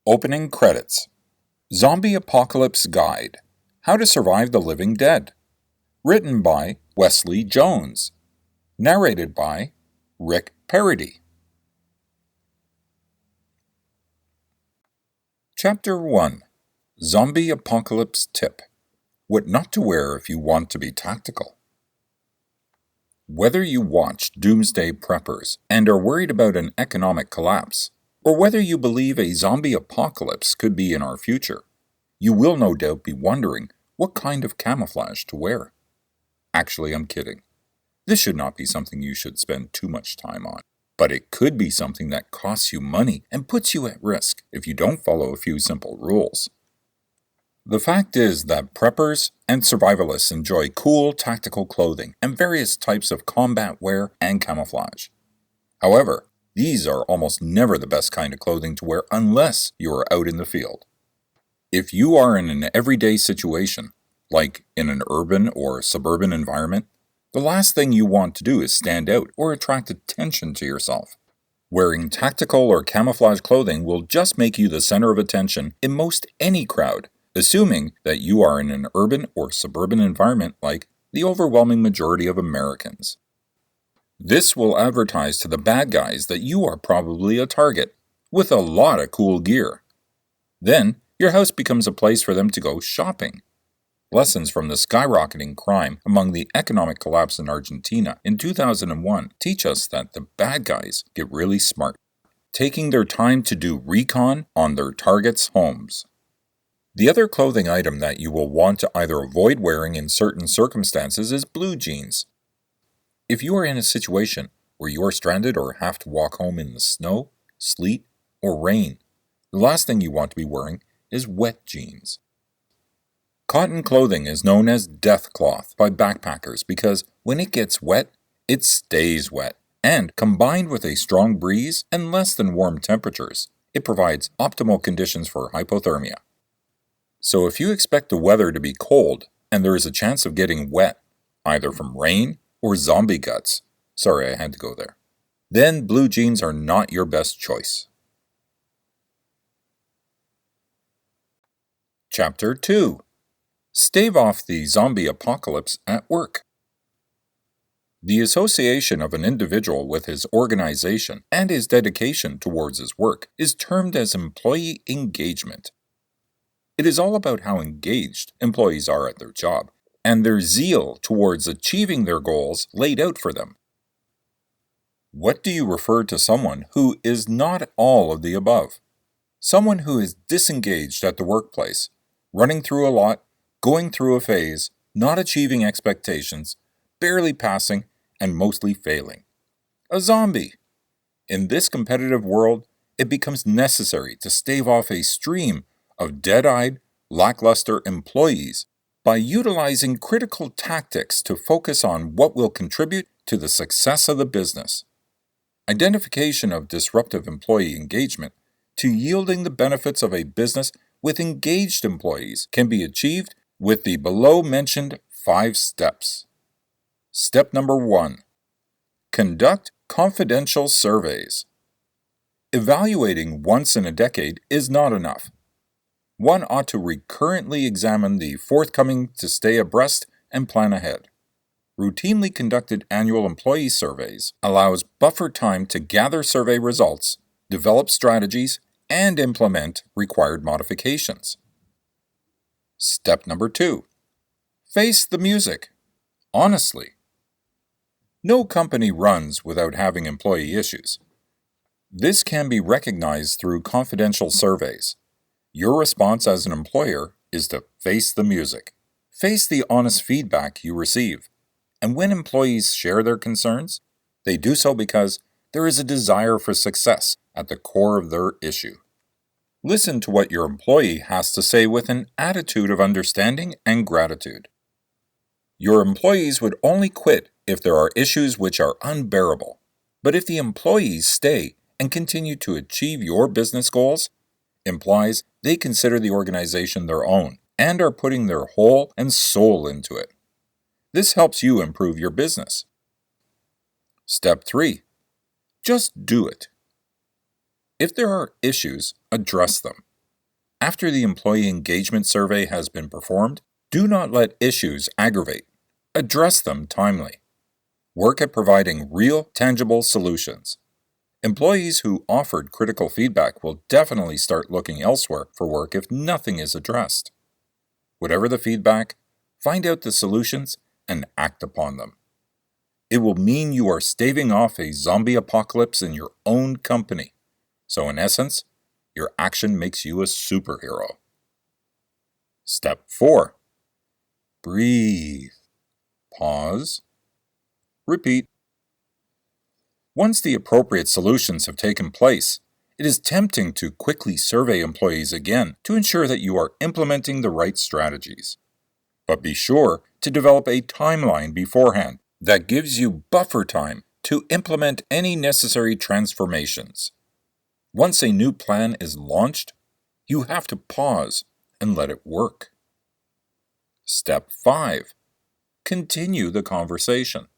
Opening credits. Zombie Apocalypse Guide. How to Survive the Living Dead. Written by Wesley Jones. Narrated by Rick Parody. Chapter 1. Zombie Apocalypse Tip. What not to wear if you want to be tactical. Whether you watch Doomsday Preppers and are worried about an economic collapse, or whether you believe a zombie apocalypse could be in our future, you will no doubt be wondering what kind of camouflage to wear. Actually, I'm kidding. This should not be something you should spend too much time on, but it could be something that costs you money and puts you at risk if you don't follow a few simple rules. The fact is that preppers and survivalists enjoy cool tactical clothing and various types of combat wear and camouflage. However, these are almost never the best kind of clothing to wear unless you are out in the field. If you are in an everyday situation, like in an urban or suburban environment, the last thing you want to do is stand out or attract attention to yourself. Wearing tactical or camouflage clothing will just make you the center of attention in most any crowd, assuming that you are in an urban or suburban environment like the overwhelming majority of Americans. This will advertise to the bad guys that you are probably a target, with a lot of cool gear. Then, your house becomes a place for them to go shopping. Lessons from the skyrocketing crime among the economic collapse in Argentina in 2001 teach us that the bad guys get really smart, taking their time to do recon on their targets' homes. The other clothing item that you will want to either avoid wearing in certain circumstances is blue jeans. If you are in a situation where you are stranded or have to walk home in the snow, sleet, or rain, the last thing you want to be wearing is wet jeans. Cotton clothing is known as death cloth by backpackers because when it gets wet, it stays wet, and combined with a strong breeze and less than warm temperatures, it provides optimal conditions for hypothermia. So if you expect the weather to be cold and there is a chance of getting wet, either from rain or zombie guts, sorry I had to go there, then blue jeans are not your best choice. Chapter 2. Stave off the zombie apocalypse at work. The association of an individual with his organization and his dedication towards his work is termed as employee engagement. It is all about how engaged employees are at their job and their zeal towards achieving their goals laid out for them. What do you refer to someone who is not all of the above? Someone who is disengaged at the workplace, running through a lot, going through a phase, not achieving expectations, barely passing, and mostly failing. A zombie. In this competitive world, it becomes necessary to stave off a stream of dead-eyed, lackluster employees by utilizing critical tactics to focus on what will contribute to the success of the business. Identification of disruptive employee engagement to yielding the benefits of a business with engaged employees can be achieved with the below-mentioned 5 steps. Step number 1. Conduct confidential surveys. Evaluating once in a decade is not enough. One ought to recurrently examine the forthcoming to stay abreast and plan ahead. Routinely conducted annual employee surveys allows buffer time to gather survey results, develop strategies, and implement required modifications. Step number 2. Face the music. Honestly. No company runs without having employee issues. This can be recognized through confidential surveys. Your response as an employer is to face the music. Face the honest feedback you receive. And when employees share their concerns, they do so because there is a desire for success at the core of their issue. Listen to what your employee has to say with an attitude of understanding and gratitude. Your employees would only quit if there are issues which are unbearable. But if the employees stay and continue to achieve your business goals, implies they consider the organization their own and are putting their whole and soul into it. This helps you improve your business. Step 3. Just do it. If there are issues, address them. After the employee engagement survey has been performed, do not let issues aggravate. Address them timely. Work at providing real, tangible solutions. Employees who offered critical feedback will definitely start looking elsewhere for work if nothing is addressed. Whatever the feedback, find out the solutions and act upon them. It will mean you are staving off a zombie apocalypse in your own company. So in essence, your action makes you a superhero. Step 4. Breathe. Pause. Repeat. Once the appropriate solutions have taken place, it is tempting to quickly survey employees again to ensure that you are implementing the right strategies. But be sure to develop a timeline beforehand that gives you buffer time to implement any necessary transformations. Once a new plan is launched, you have to pause and let it work. Step 5. Continue the conversation.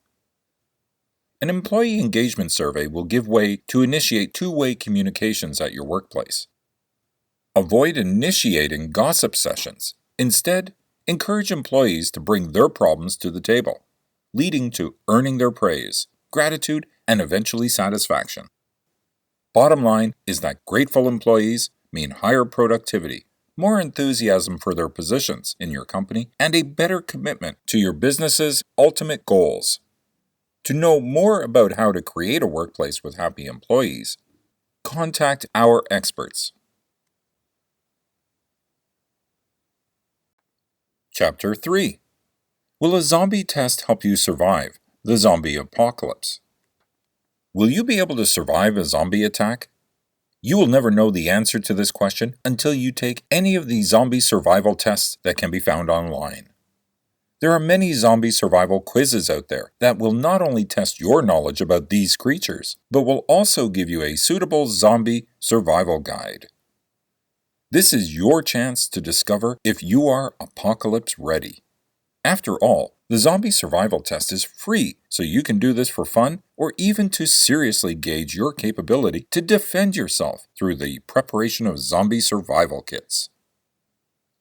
An employee engagement survey will give way to initiate two-way communications at your workplace. Avoid initiating gossip sessions. Instead, encourage employees to bring their problems to the table, leading to earning their praise, gratitude, and eventually satisfaction. Bottom line is that grateful employees mean higher productivity, more enthusiasm for their positions in your company, and a better commitment to your business's ultimate goals. To know more about how to create a workplace with happy employees, contact our experts. Chapter 3. Will a zombie test help you survive the zombie apocalypse? Will you be able to survive a zombie attack? You will never know the answer to this question until you take any of the zombie survival tests that can be found online. There are many zombie survival quizzes out there that will not only test your knowledge about these creatures, but will also give you a suitable zombie survival guide. This is your chance to discover if you are apocalypse ready. After all, the zombie survival test is free, so you can do this for fun or even to seriously gauge your capability to defend yourself through the preparation of zombie survival kits.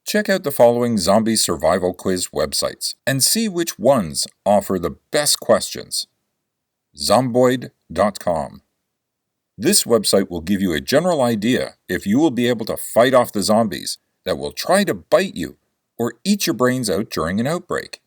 Check out the following zombie survival quiz websites and see which ones offer the best questions. Zomboid.com. This website will give you a general idea if you will be able to fight off the zombies that will try to bite you or eat your brains out during an outbreak.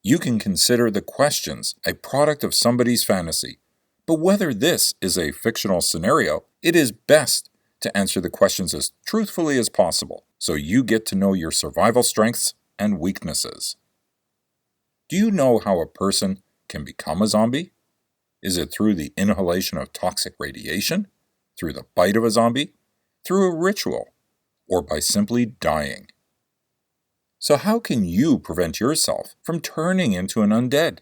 You can consider the questions a product of somebody's fantasy, but whether this is a fictional scenario, it is best to answer the questions as truthfully as possible so you get to know your survival strengths and weaknesses. Do you know how a person can become a zombie? Is it through the inhalation of toxic radiation, through the bite of a zombie, through a ritual, or by simply dying? So how can you prevent yourself from turning into an undead?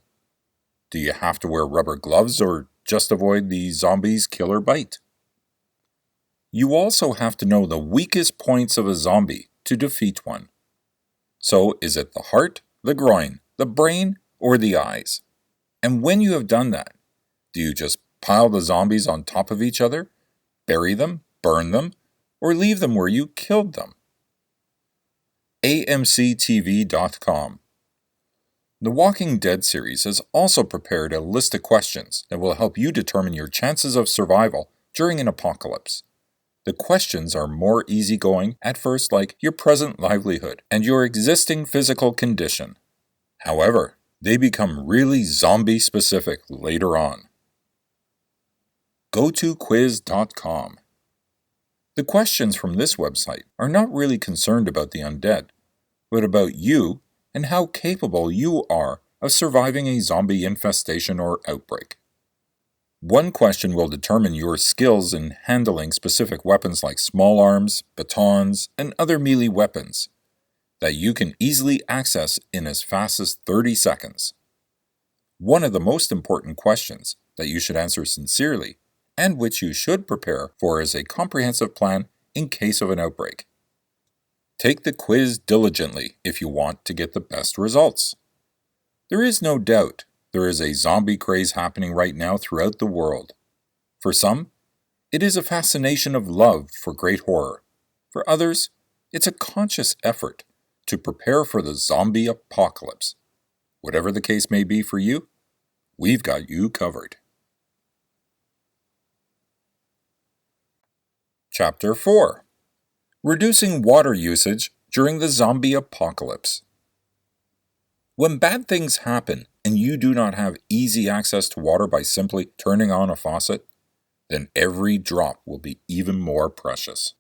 Do you have to wear rubber gloves or just avoid the zombie's killer bite? You also have to know the weakest points of a zombie to defeat one. So is it the heart, the groin, the brain, or the eyes? And when you have done that, do you just pile the zombies on top of each other, bury them, burn them, or leave them where you killed them? AMCTV.com. The Walking Dead series has also prepared a list of questions that will help you determine your chances of survival during an apocalypse. The questions are more easygoing at first, like your present livelihood and your existing physical condition. However, they become really zombie-specific later on. GoToQuiz.com. The questions from this website are not really concerned about the undead, but about you and how capable you are of surviving a zombie infestation or outbreak. One question will determine your skills in handling specific weapons like small arms, batons, and other melee weapons that you can easily access in as fast as 30 seconds. One of the most important questions that you should answer sincerely and which you should prepare for is a comprehensive plan in case of an outbreak. Take the quiz diligently if you want to get the best results. There is no doubt there is a zombie craze happening right now throughout the world. For some, it is a fascination of love for great horror. For others, It's a conscious effort to prepare for the zombie apocalypse. Whatever the case may be for you, we've got you covered. Chapter 4: Reducing Water Usage During the Zombie Apocalypse. When bad things happen and you do not have easy access to water by simply turning on a faucet, then every drop will be even more precious.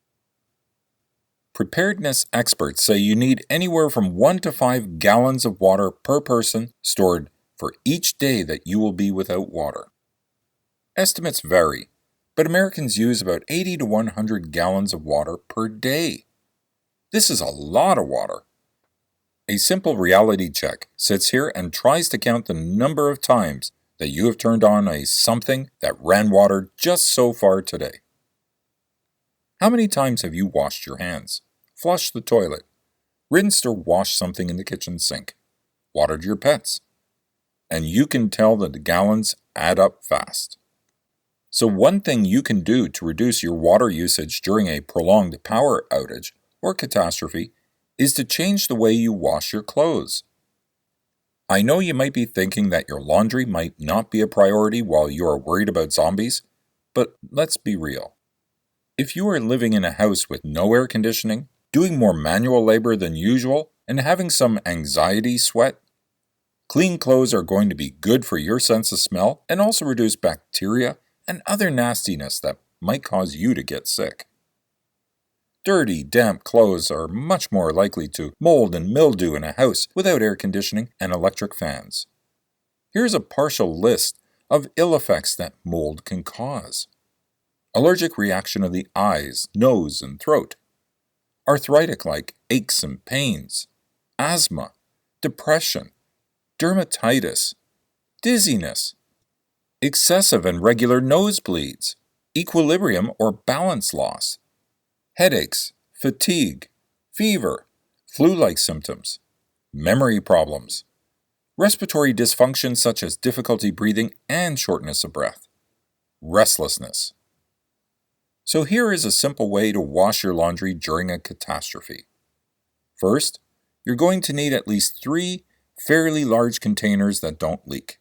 Preparedness experts say you need anywhere from 1 to 5 gallons of water per person stored for each day that you will be without water. Estimates vary, but Americans use about 80 to 100 gallons of water per day. This is a lot of water. A simple reality check sits here and tries to count the number of times that you have turned on a something that ran water just so far today. How many times have you washed your hands, flushed the toilet, rinsed or washed something in the kitchen sink, watered your pets? And you can tell that the gallons add up fast. So one thing you can do to reduce your water usage during a prolonged power outage or catastrophe is to change the way you wash your clothes. I know you might be thinking that your laundry might not be a priority while you are worried about zombies, but let's be real. If you are living in a house with no air conditioning, doing more manual labor than usual, and having some anxiety sweat, clean clothes are going to be good for your sense of smell and also reduce bacteria and other nastiness that might cause you to get sick. Dirty, damp clothes are much more likely to mold and mildew in a house without air conditioning and electric fans. Here's a partial list of ill effects that mold can cause. Allergic reaction of the eyes, nose, and throat. Arthritic-like aches and pains. Asthma. Depression. Dermatitis. Dizziness. Excessive and regular nosebleeds. Equilibrium or balance loss. Headaches. Fatigue. Fever. Flu-like symptoms. Memory problems. Respiratory dysfunction such as difficulty breathing and shortness of breath. Restlessness. So here is a simple way to wash your laundry during a catastrophe. First, you're going to need at least 3 fairly large containers that don't leak.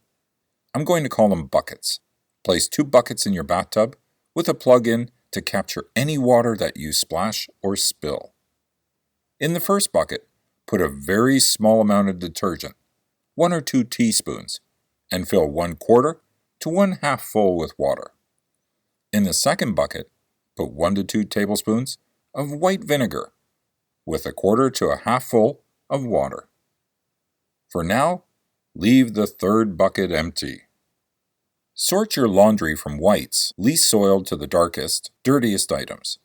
I'm going to call them buckets. Place 2 buckets in your bathtub with a plug-in to capture any water that you splash or spill. In the first bucket, put a very small amount of detergent, 1 or 2 teaspoons, and fill 1/4 to 1/2 full with water. In the second bucket, put 1 to 2 tablespoons of white vinegar with 1/4 to 1/2 full of water. For now, leave the third bucket empty. Sort your laundry from whites, least soiled, to the darkest, dirtiest items.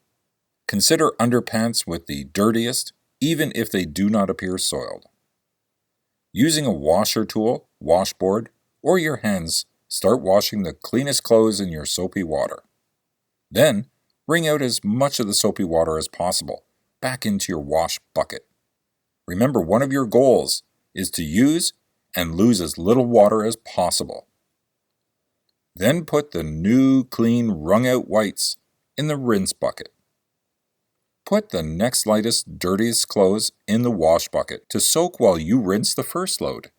Consider underpants with the dirtiest, even if they do not appear soiled. Using a washer tool, washboard, or your hands, start washing the cleanest clothes in your soapy water. Then, wring out as much of the soapy water as possible back into your wash bucket. Remember, one of your goals is to use and lose as little water as possible. Then put the new, clean, wrung-out whites in the rinse bucket. Put the next lightest, dirtiest clothes in the wash bucket to soak while you rinse the first load.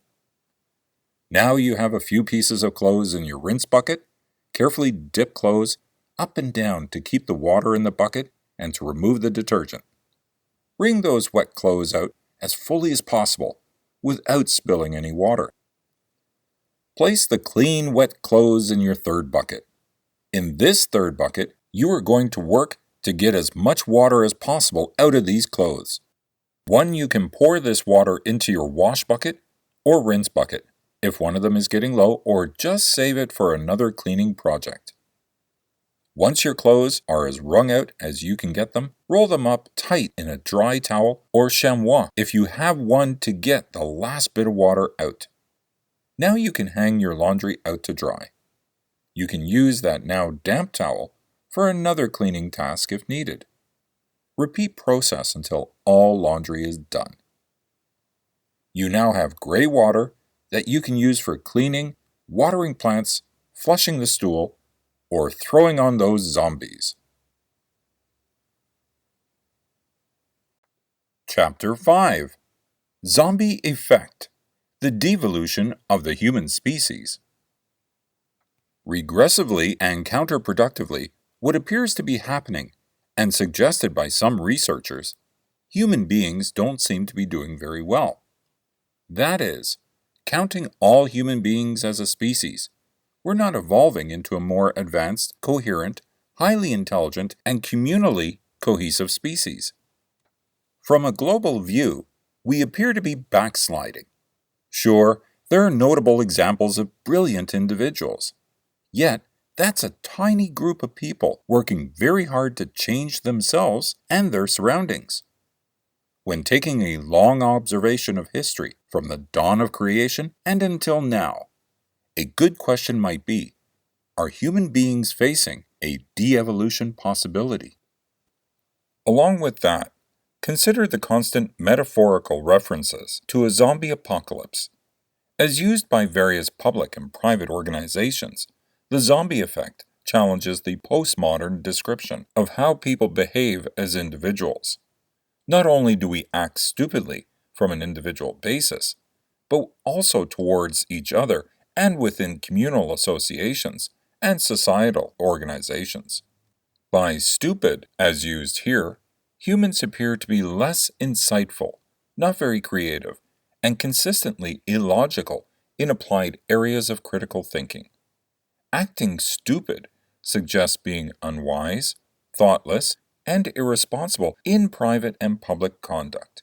Now you have a few pieces of clothes in your rinse bucket. Carefully dip clothes up and down to keep the water in the bucket and to remove the detergent. Wring those wet clothes out as fully as possible without spilling any water. Place the clean, wet clothes in your third bucket. In this third bucket, you are going to work to get as much water as possible out of these clothes. You can pour this water into your wash bucket or rinse bucket if one of them is getting low, or just save it for another cleaning project. Once your clothes are as wrung out as you can get them, roll them up tight in a dry towel or chamois if you have one to get the last bit of water out. Now you can hang your laundry out to dry. You can use that now damp towel for another cleaning task if needed. Repeat process until all laundry is done. You now have gray water that you can use for cleaning, watering plants, flushing the stool, or throwing on those zombies. Chapter 5 Zombie Effect: The Devolution of the Human Species. Regressively and counterproductively, what appears to be happening, and suggested by some researchers, human beings don't seem to be doing very well. That is, counting all human beings as a species, we're not evolving into a more advanced, coherent, highly intelligent, and communally cohesive species. From a global view, we appear to be backsliding. Sure, there are notable examples of brilliant individuals. Yet, that's a tiny group of people working very hard to change themselves and their surroundings. When taking a long observation of history from the dawn of creation and until now, a good question might be, are human beings facing a de-evolution possibility? Along with that, consider the constant metaphorical references to a zombie apocalypse. As used by various public and private organizations, the zombie effect challenges the postmodern description of how people behave as individuals. Not only do we act stupidly from an individual basis, but also towards each other and within communal associations and societal organizations. By stupid, as used here, humans appear to be less insightful, not very creative, and consistently illogical in applied areas of critical thinking. Acting stupid suggests being unwise, thoughtless, and irresponsible in private and public conduct.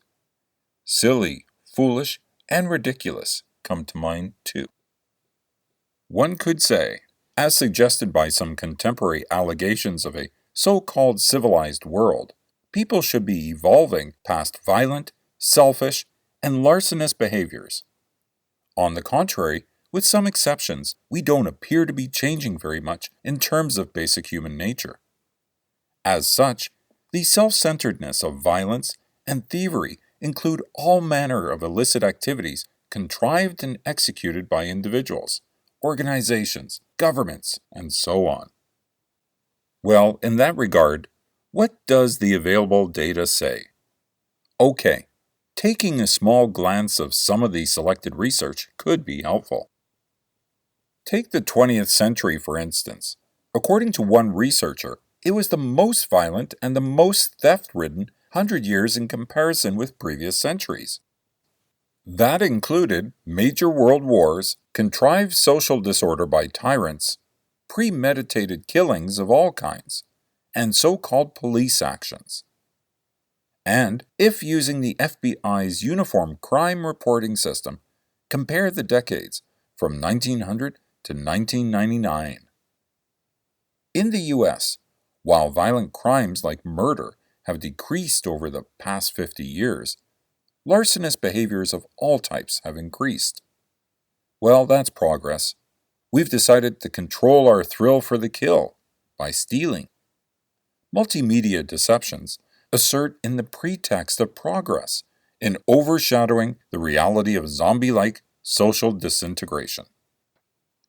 Silly, foolish, and ridiculous come to mind too. One could say, as suggested by some contemporary allegations of a so-called civilized world, people should be evolving past violent, selfish, and larcenous behaviors. On the contrary, with some exceptions, we don't appear to be changing very much in terms of basic human nature. As such, the self-centeredness of violence and thievery include all manner of illicit activities contrived and executed by individuals, organizations, governments, and so on. Well, in that regard, what does the available data say? Okay, taking a small glance of some of the selected research could be helpful. Take the 20th century, for instance. According to one researcher, it was the most violent and the most theft-ridden 100 years in comparison with previous centuries. That included major world wars, contrived social disorder by tyrants, premeditated killings of all kinds, and so-called police actions. And, if using the FBI's Uniform Crime Reporting System, compare the decades from 1900 to 1999. In the U.S., while violent crimes like murder have decreased over the past 50 years, larcenous behaviors of all types have increased. Well, that's progress. We've decided to control our thrill for the kill by stealing. Multimedia deceptions assert in the pretext of progress in overshadowing the reality of zombie-like social disintegration.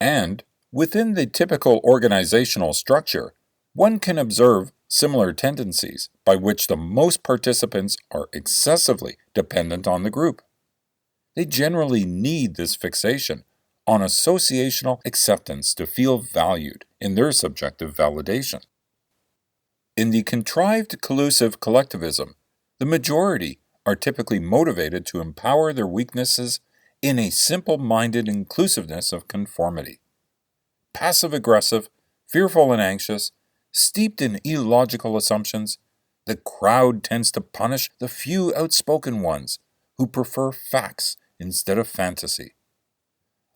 And, within the typical organizational structure, one can observe similar tendencies by which the most participants are excessively dependent on the group. They generally need this fixation on associational acceptance to feel valued in their subjective validation. In the contrived collusive collectivism, the majority are typically motivated to empower their weaknesses in a simple-minded inclusiveness of conformity. Passive-aggressive, fearful and anxious, steeped in illogical assumptions, the crowd tends to punish the few outspoken ones who prefer facts instead of fantasy.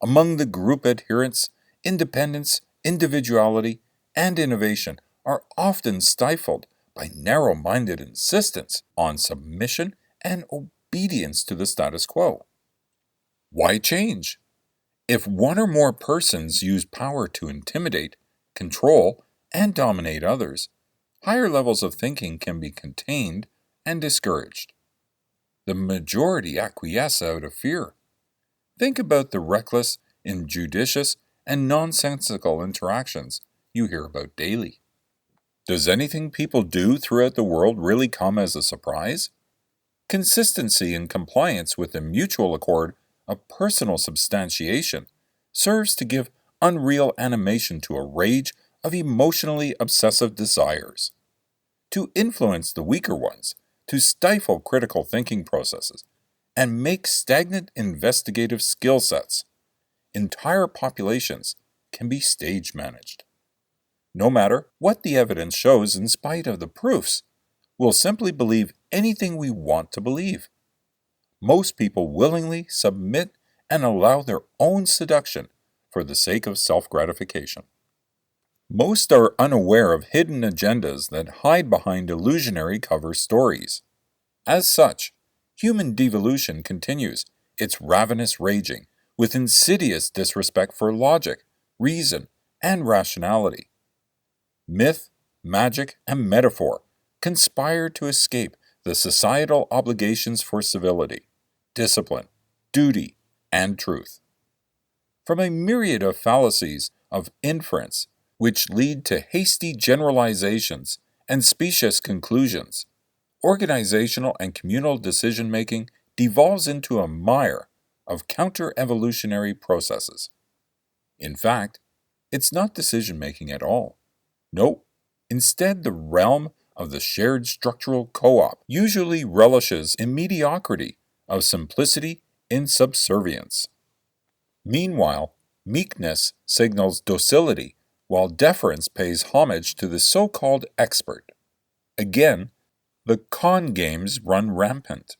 Among the group adherents, independence, individuality, and innovation are often stifled by narrow-minded insistence on submission and obedience to the status quo. Why change? If one or more persons use power to intimidate, control, and dominate others, higher levels of thinking can be contained and discouraged. The majority acquiesce out of fear. Think about the reckless, injudicious, and nonsensical interactions you hear about daily. Does anything people do throughout the world really come as a surprise? Consistency and compliance with the mutual accord of personal substantiation serves to give unreal animation to a rage of emotionally obsessive desires, to influence the weaker ones, to stifle critical thinking processes, and make stagnant investigative skill sets. Entire populations can be stage managed. No matter what the evidence shows in spite of the proofs, we'll simply believe anything we want to believe. Most people willingly submit and allow their own seduction for the sake of self-gratification. Most are unaware of hidden agendas that hide behind illusionary cover stories. As such, human devolution continues its ravenous raging with insidious disrespect for logic, reason, and rationality. Myth, magic, and metaphor conspire to escape the societal obligations for civility, discipline, duty, and truth. From a myriad of fallacies of inference, which lead to hasty generalizations and specious conclusions, organizational and communal decision-making devolves into a mire of counter-evolutionary processes. In fact, it's not decision-making at all. No, instead the realm of the shared structural co-op usually relishes in mediocrity of simplicity in subservience. Meanwhile, meekness signals docility, while deference pays homage to the so-called expert. Again, the con games run rampant.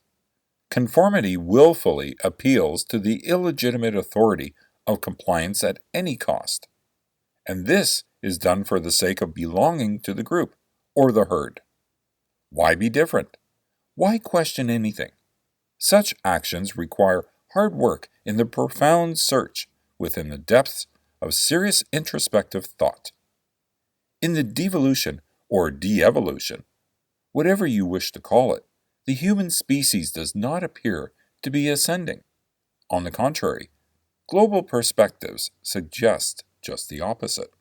Conformity willfully appeals to the illegitimate authority of compliance at any cost. And this is done for the sake of belonging to the group or the herd. Why be different? Why question anything? Such actions require hard work in the profound search within the depths of serious introspective thought. In the devolution or de-evolution, whatever you wish to call it, the human species does not appear to be ascending. On the contrary, global perspectives suggest just the opposite.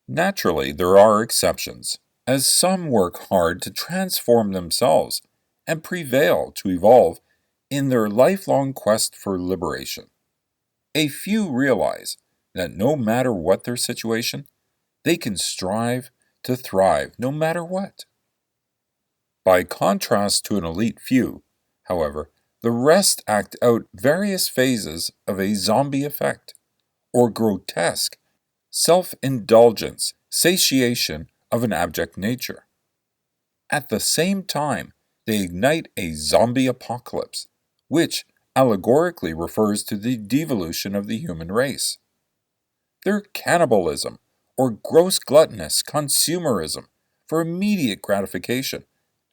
Naturally, there are exceptions, as some work hard to transform themselves and prevail to evolve in their lifelong quest for liberation. A few realize that no matter what their situation, they can strive to thrive no matter what. By contrast to an elite few, however, the rest act out various phases of a zombie effect, or grotesque self-indulgence, satiation of an abject nature. At the same time, they ignite a zombie apocalypse, which allegorically refers to the devolution of the human race. Their cannibalism, or gross gluttonous consumerism for immediate gratification,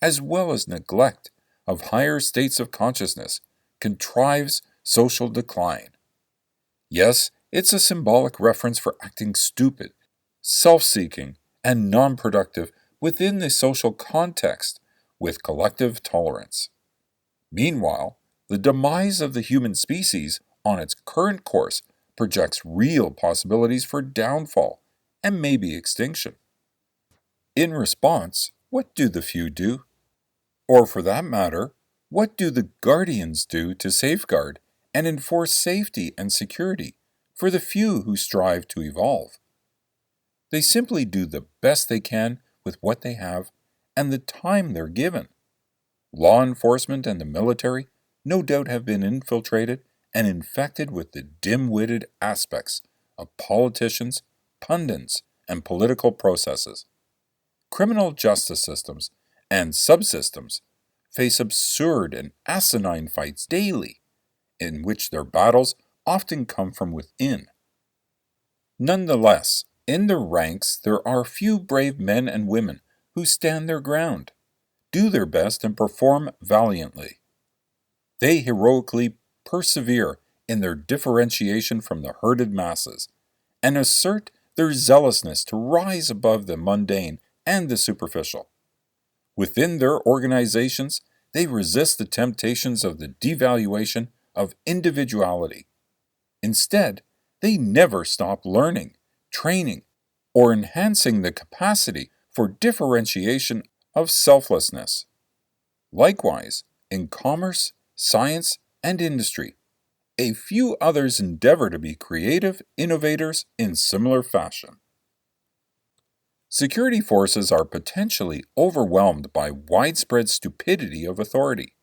as well as neglect of higher states of consciousness, contrives social decline. Yes, it's a symbolic reference for acting stupid, self-seeking, and non-productive within the social context with collective tolerance. Meanwhile, the demise of the human species on its current course projects real possibilities for downfall and maybe extinction. In response, what do the few do? Or for that matter, what do the guardians do to safeguard and enforce safety and security for the few who strive to evolve? They simply do the best they can with what they have and the time they're given. Law enforcement and the military no doubt have been infiltrated and infected with the dim-witted aspects of politicians, pundits, and political processes. Criminal justice systems and subsystems face absurd and asinine fights daily, in which their battles often come from within. Nonetheless, in their ranks there are few brave men and women who stand their ground, do their best, and perform valiantly. They heroically persevere in their differentiation from the herded masses, and assert their zealousness to rise above the mundane and the superficial. Within their organizations, they resist the temptations of the devaluation of individuality. Instead, they never stop learning, training, or enhancing the capacity for differentiation of selflessness. Likewise, In commerce, science, and industry, a few others endeavor to be creative innovators in similar fashion. Security forces are potentially overwhelmed by widespread stupidity of authority,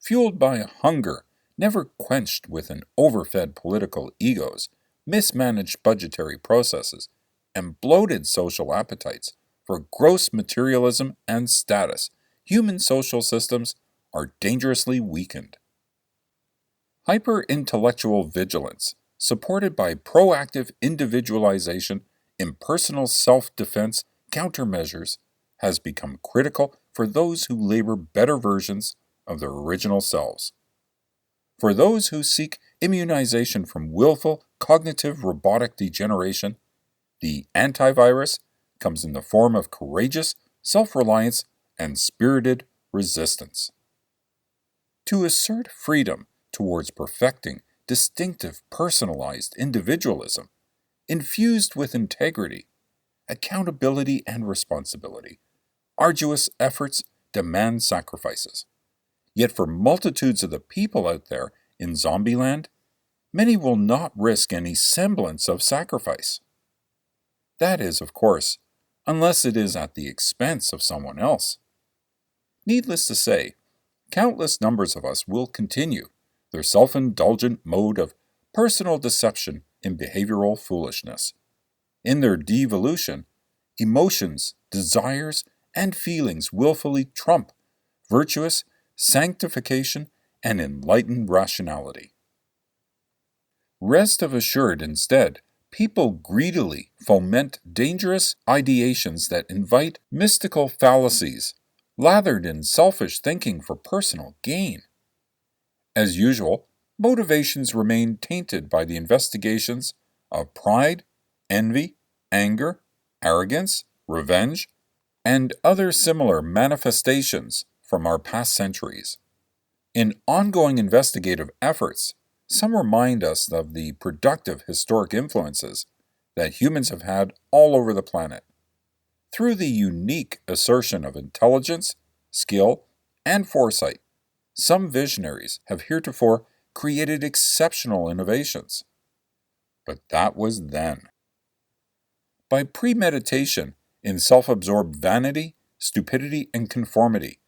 fueled by a hunger never quenched with an overfed political egos, mismanaged budgetary processes, and bloated social appetites for gross materialism and status. Human social systems are dangerously weakened. Hyper-intellectual vigilance, supported by proactive individualization, impersonal self-defense countermeasures, has become critical for those who labor better versions of their original selves. For those who seek immunization from willful cognitive robotic degeneration, the antivirus comes in the form of courageous self-reliance and spirited resistance. To assert freedom towards perfecting distinctive personalized individualism, infused with integrity, accountability, and responsibility, arduous efforts demand sacrifices. Yet for multitudes of the people out there in Zombieland, many will not risk any semblance of sacrifice. That is, of course, unless it is at the expense of someone else. Needless to say, countless numbers of us will continue their self-indulgent mode of personal deception in behavioral foolishness. In their devolution, emotions, desires, and feelings willfully trump virtuous sanctification and enlightened rationality. Rest assured instead, people greedily foment dangerous ideations that invite mystical fallacies, lathered in selfish thinking for personal gain. As usual, motivations remain tainted by the investigations of pride, envy, anger, arrogance, revenge, and other similar manifestations from our past centuries. In ongoing investigative efforts, some remind us of the productive historic influences that humans have had all over the planet. Through the unique assertion of intelligence, skill, and foresight, some visionaries have heretofore created exceptional innovations. But that was then. By premeditation in self-absorbed vanity, stupidity, and conformity,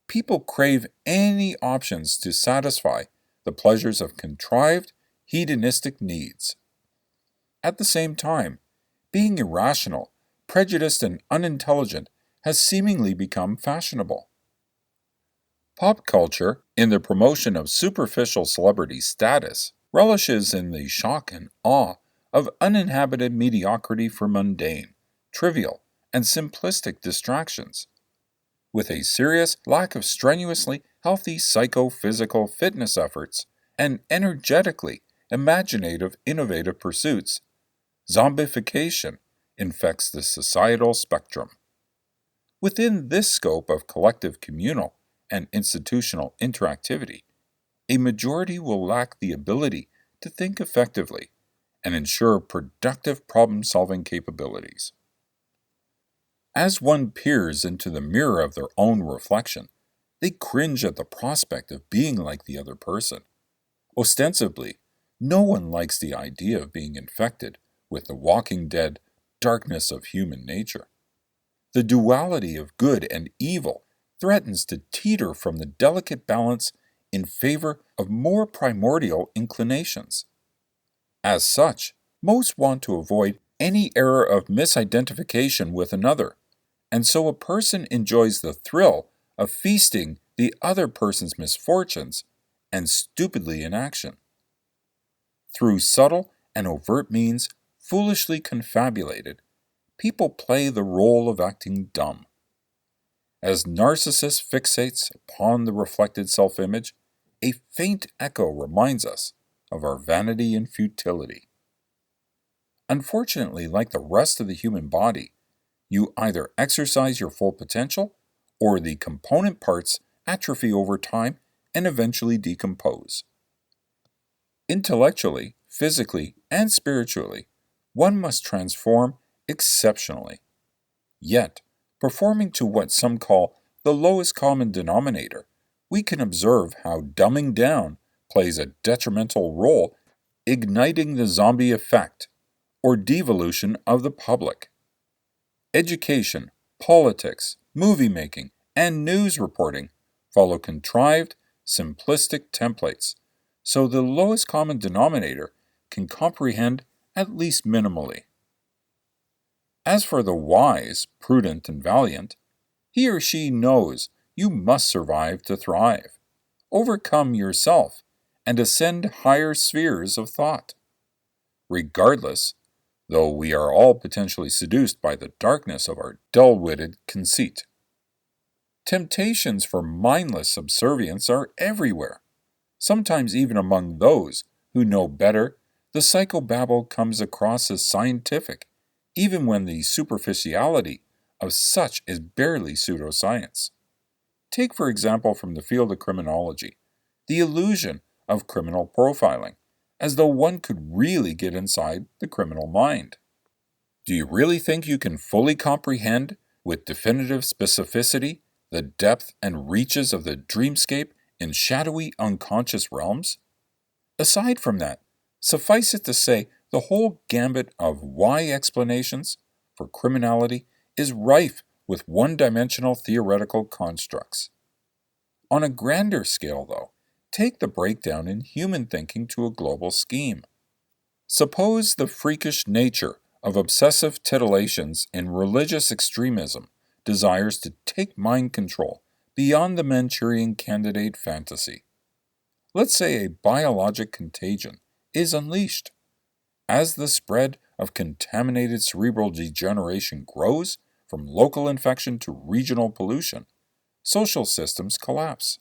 people crave any options to satisfy the pleasures of contrived, hedonistic needs. At the same time, being irrational, prejudiced, and unintelligent has seemingly become fashionable. Pop culture, in the promotion of superficial celebrity status, relishes in the shock and awe of uninhabited mediocrity for mundane, trivial, and simplistic distractions, with a serious lack of strenuously healthy psychophysical fitness efforts and energetically imaginative innovative pursuits. Zombification infects the societal spectrum. Within this scope of collective communal and institutional interactivity, a majority will lack the ability to think effectively and ensure productive problem-solving capabilities. As one peers into the mirror of their own reflection, they cringe at the prospect of being like the other person. Ostensibly, no one likes the idea of being infected with the walking dead darkness of human nature. The duality of good and evil threatens to teeter from the delicate balance in favor of more primordial inclinations. As such, most want to avoid any error of misidentification with another, and so a person enjoys the thrill of feasting the other person's misfortunes and stupidly inaction. Through subtle and overt means foolishly confabulated, people play the role of acting dumb. As Narcissus fixates upon the reflected self-image, a faint echo reminds us of our vanity and futility. Unfortunately, like the rest of the human body, you either exercise your full potential or the component parts atrophy over time and eventually decompose. Intellectually, physically, and spiritually, one must transform exceptionally. Yet, performing to what some call the lowest common denominator we can observe how dumbing down plays a detrimental role, igniting the zombie effect or devolution of the public. Education, politics, movie making, and news reporting follow contrived, simplistic templates, so the lowest common denominator can comprehend at least minimally. As for the wise, prudent, and valiant, he or she knows you must survive to thrive, overcome yourself, and ascend higher spheres of thought. Regardless, though we are all potentially seduced by the darkness of our dull-witted conceit. Temptations for mindless subservience are everywhere. Sometimes even among those who know better, the psychobabble comes across as scientific, even when the superficiality of such is barely pseudoscience. Take, for example, from the field of criminology, the illusion of criminal profiling, as though one could really get inside the criminal mind. Do you really think you can fully comprehend, with definitive specificity, the depth and reaches of the dreamscape in shadowy unconscious realms? Aside from that, suffice it to say, the whole gambit of why explanations for criminality is rife with one-dimensional theoretical constructs. On a grander scale, though, take the breakdown in human thinking to a global scheme. Suppose the freakish nature of obsessive titillations in religious extremism desires to take mind control beyond the Manchurian Candidate fantasy. Let's say a biologic contagion is unleashed. As the spread of contaminated cerebral degeneration grows from local infection to regional pollution, social systems collapse.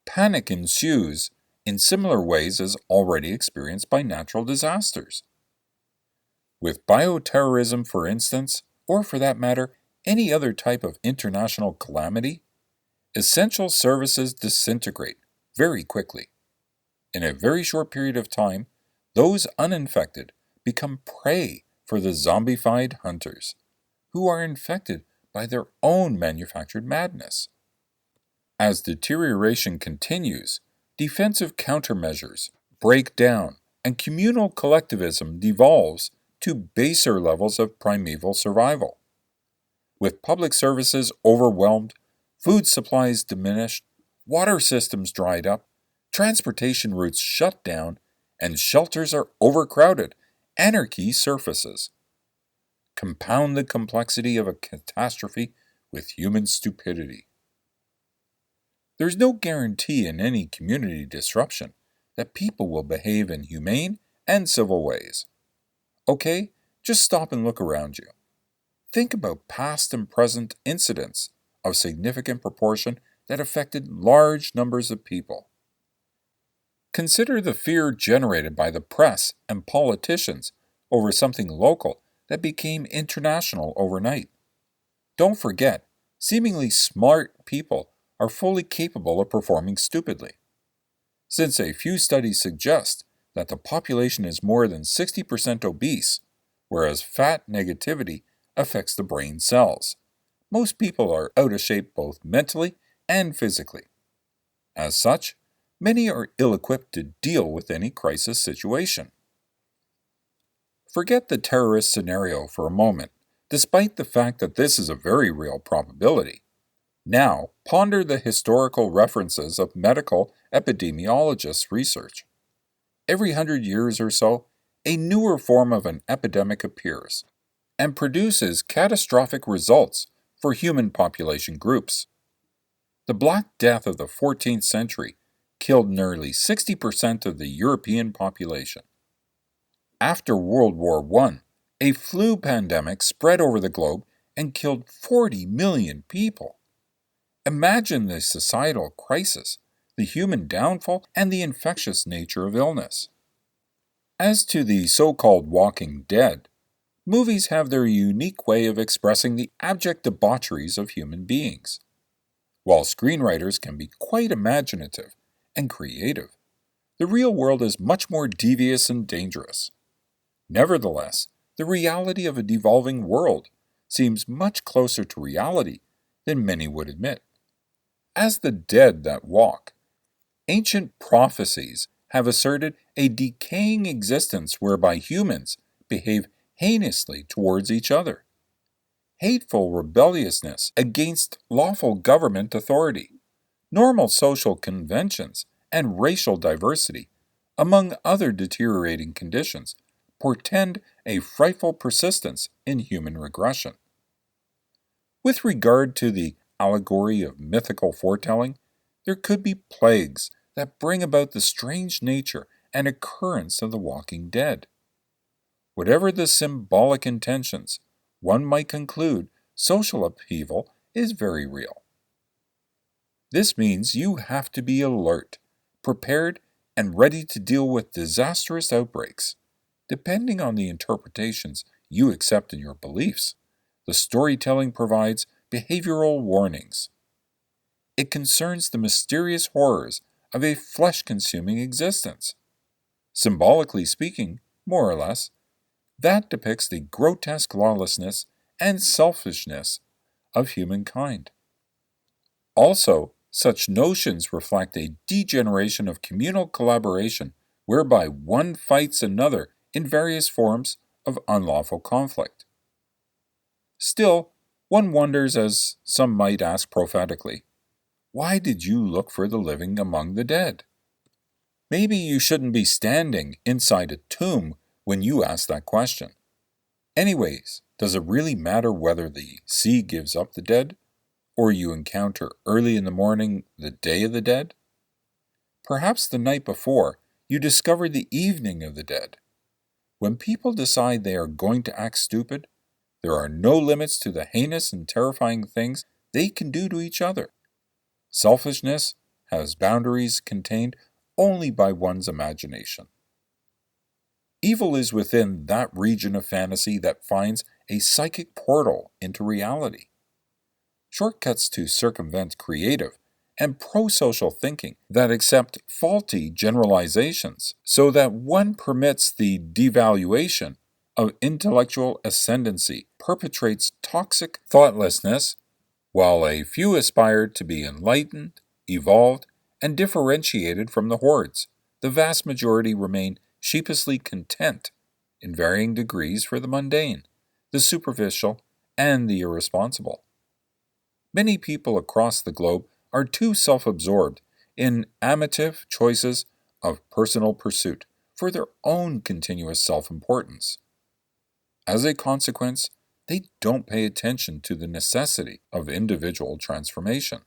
Panic ensues in similar ways as already experienced by natural disasters. With bioterrorism, for instance, or for that matter, any other type of international calamity, essential services disintegrate very quickly. In a very short period of time, those uninfected become prey for the zombified hunters, who are infected by their own manufactured madness. As deterioration continues, defensive countermeasures break down and communal collectivism devolves to baser levels of primeval survival. With public services overwhelmed, food supplies diminished, water systems dried up, transportation routes shut down, and shelters are overcrowded, anarchy surfaces. Compound the complexity of a catastrophe with human stupidity. There's no guarantee in any community disruption that people will behave in humane and civil ways. Okay, just stop and look around you. Think about past and present incidents of significant proportion that affected large numbers of people. Consider the fear generated by the press and politicians over something local that became international overnight. Don't forget, seemingly smart people are fully capable of performing stupidly. Since a few studies suggest that the population is more than 60% obese, whereas fat negativity affects the brain cells, most people are out of shape both mentally and physically. As such, many are ill-equipped to deal with any crisis situation. Forget the terrorist scenario for a moment, despite the fact that this is a very real probability. Now, ponder the historical references of medical epidemiologists' research. Every 100 years or so, a newer form of an epidemic appears and produces catastrophic results for human population groups. The Black Death of the 14th century killed nearly 60% of the European population. After World War I, a flu pandemic spread over the globe and killed 40 million people. Imagine the societal crisis, the human downfall, and the infectious nature of illness. As to the so-called walking dead, movies have their unique way of expressing the abject debaucheries of human beings. While screenwriters can be quite imaginative and creative, the real world is much more devious and dangerous. Nevertheless, the reality of a devolving world seems much closer to reality than many would admit. as the dead that walk. Ancient prophecies have asserted a decaying existence whereby humans behave heinously towards each other. Hateful rebelliousness against lawful government authority, normal social conventions, and racial diversity, among other deteriorating conditions, portend a frightful persistence in human regression. With regard to the allegory of mythical foretelling, there could be plagues that bring about the strange nature and occurrence of the walking dead. Whatever the symbolic intentions, one might conclude social upheaval is very real. This means you have to be alert, prepared, and ready to deal with disastrous outbreaks. Depending on the interpretations you accept in your beliefs, the storytelling provides behavioral warnings. It concerns the mysterious horrors of a flesh-consuming existence. Symbolically speaking, more or less, that depicts the grotesque lawlessness and selfishness of humankind. Also, such notions reflect a degeneration of communal collaboration whereby one fights another in various forms of unlawful conflict. Still, one wonders, as some might ask prophetically, why did you look for the living among the dead? Maybe you shouldn't be standing inside a tomb when you ask that question. Anyways, does it really matter whether the sea gives up the dead, or you encounter early in the morning the day of the dead? Perhaps the night before, you discover the evening of the dead. When people decide they are going to act stupid, there are no limits to the heinous and terrifying things they can do to each other. Selfishness has boundaries contained only by one's imagination. Evil is within that region of fantasy that finds a psychic portal into reality. Shortcuts to circumvent creative and pro-social thinking that accept faulty generalizations so that one permits the devaluation of intellectual ascendancy perpetrates toxic thoughtlessness, while a few aspire to be enlightened, evolved, and differentiated from the hordes. The vast majority remain sheepishly content in varying degrees for the mundane, the superficial, and the irresponsible. Many people across the globe are too self-absorbed in amative choices of personal pursuit for their own continuous self-importance. As a consequence, they don't pay attention to the necessity of individual transformation.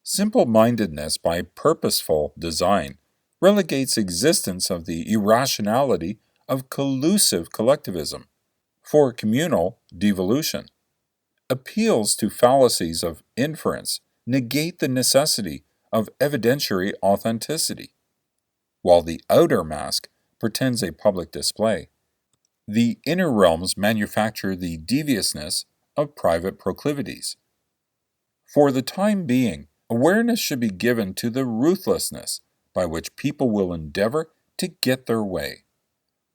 Simple-mindedness by purposeful design relegates existence of the irrationality of collusive collectivism for communal devolution. Appeals to fallacies of inference negate the necessity of evidentiary authenticity. While the outer mask pretends a public display, the inner realms manufacture the deviousness of private proclivities. For the time being, awareness should be given to the ruthlessness by which people will endeavor to get their way.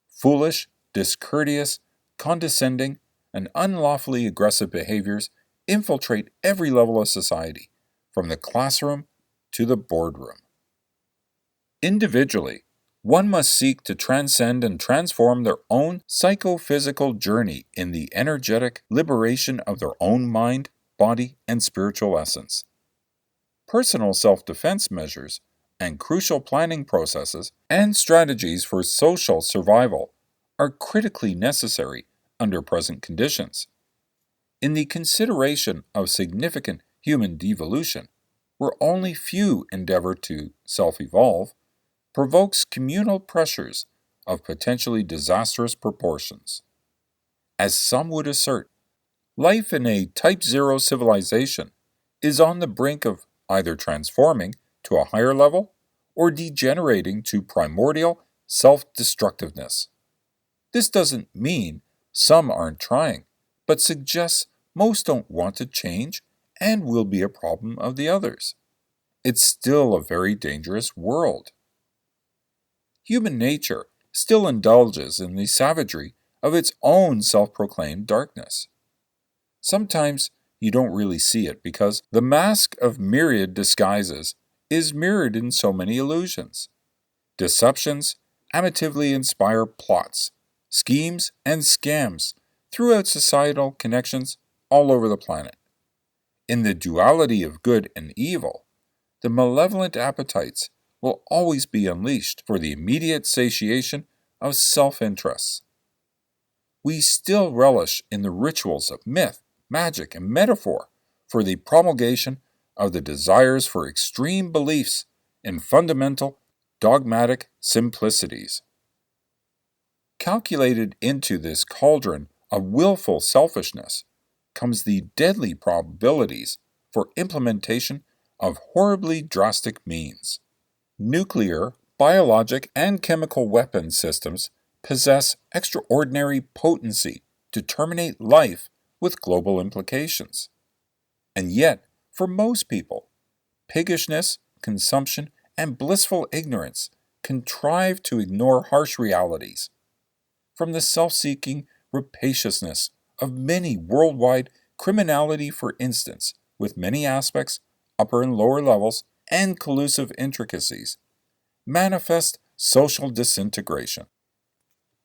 Foolish, discourteous, condescending, and unlawfully aggressive behaviors infiltrate every level of society, from the classroom to the boardroom. Individually, one must seek to transcend and transform their own psychophysical journey in the energetic liberation of their own mind, body, and spiritual essence. Personal self-defense measures and crucial planning processes and strategies for social survival are critically necessary under present conditions. In the consideration of significant human devolution, where only few endeavor to self-evolve, provokes communal pressures of potentially disastrous proportions. As some would assert, life in a Type 0 civilization is on the brink of either transforming to a higher level or degenerating to primordial self-destructiveness. This doesn't mean some aren't trying, but suggests most don't want to change and will be a problem of the others. It's still a very dangerous world. Human nature still indulges in the savagery of its own self-proclaimed darkness. Sometimes you don't really see it because the mask of myriad disguises is mirrored in so many illusions. Deceptions amatively inspire plots, schemes, and scams throughout societal connections all over the planet. In the duality of good and evil, the malevolent appetites will always be unleashed for the immediate satiation of self-interests. We still relish in the rituals of myth, magic, and metaphor for the promulgation of the desires for extreme beliefs in fundamental dogmatic simplicities. Calculated into this cauldron of willful selfishness comes the deadly probabilities for implementation of horribly drastic means. Nuclear, biologic, and chemical weapon systems possess extraordinary potency to terminate life with global implications. And yet, for most people, piggishness, consumption, and blissful ignorance contrive to ignore harsh realities. From the self-seeking rapaciousness of many worldwide criminality, for instance, with many aspects, upper and lower levels, and collusive intricacies, manifest social disintegration.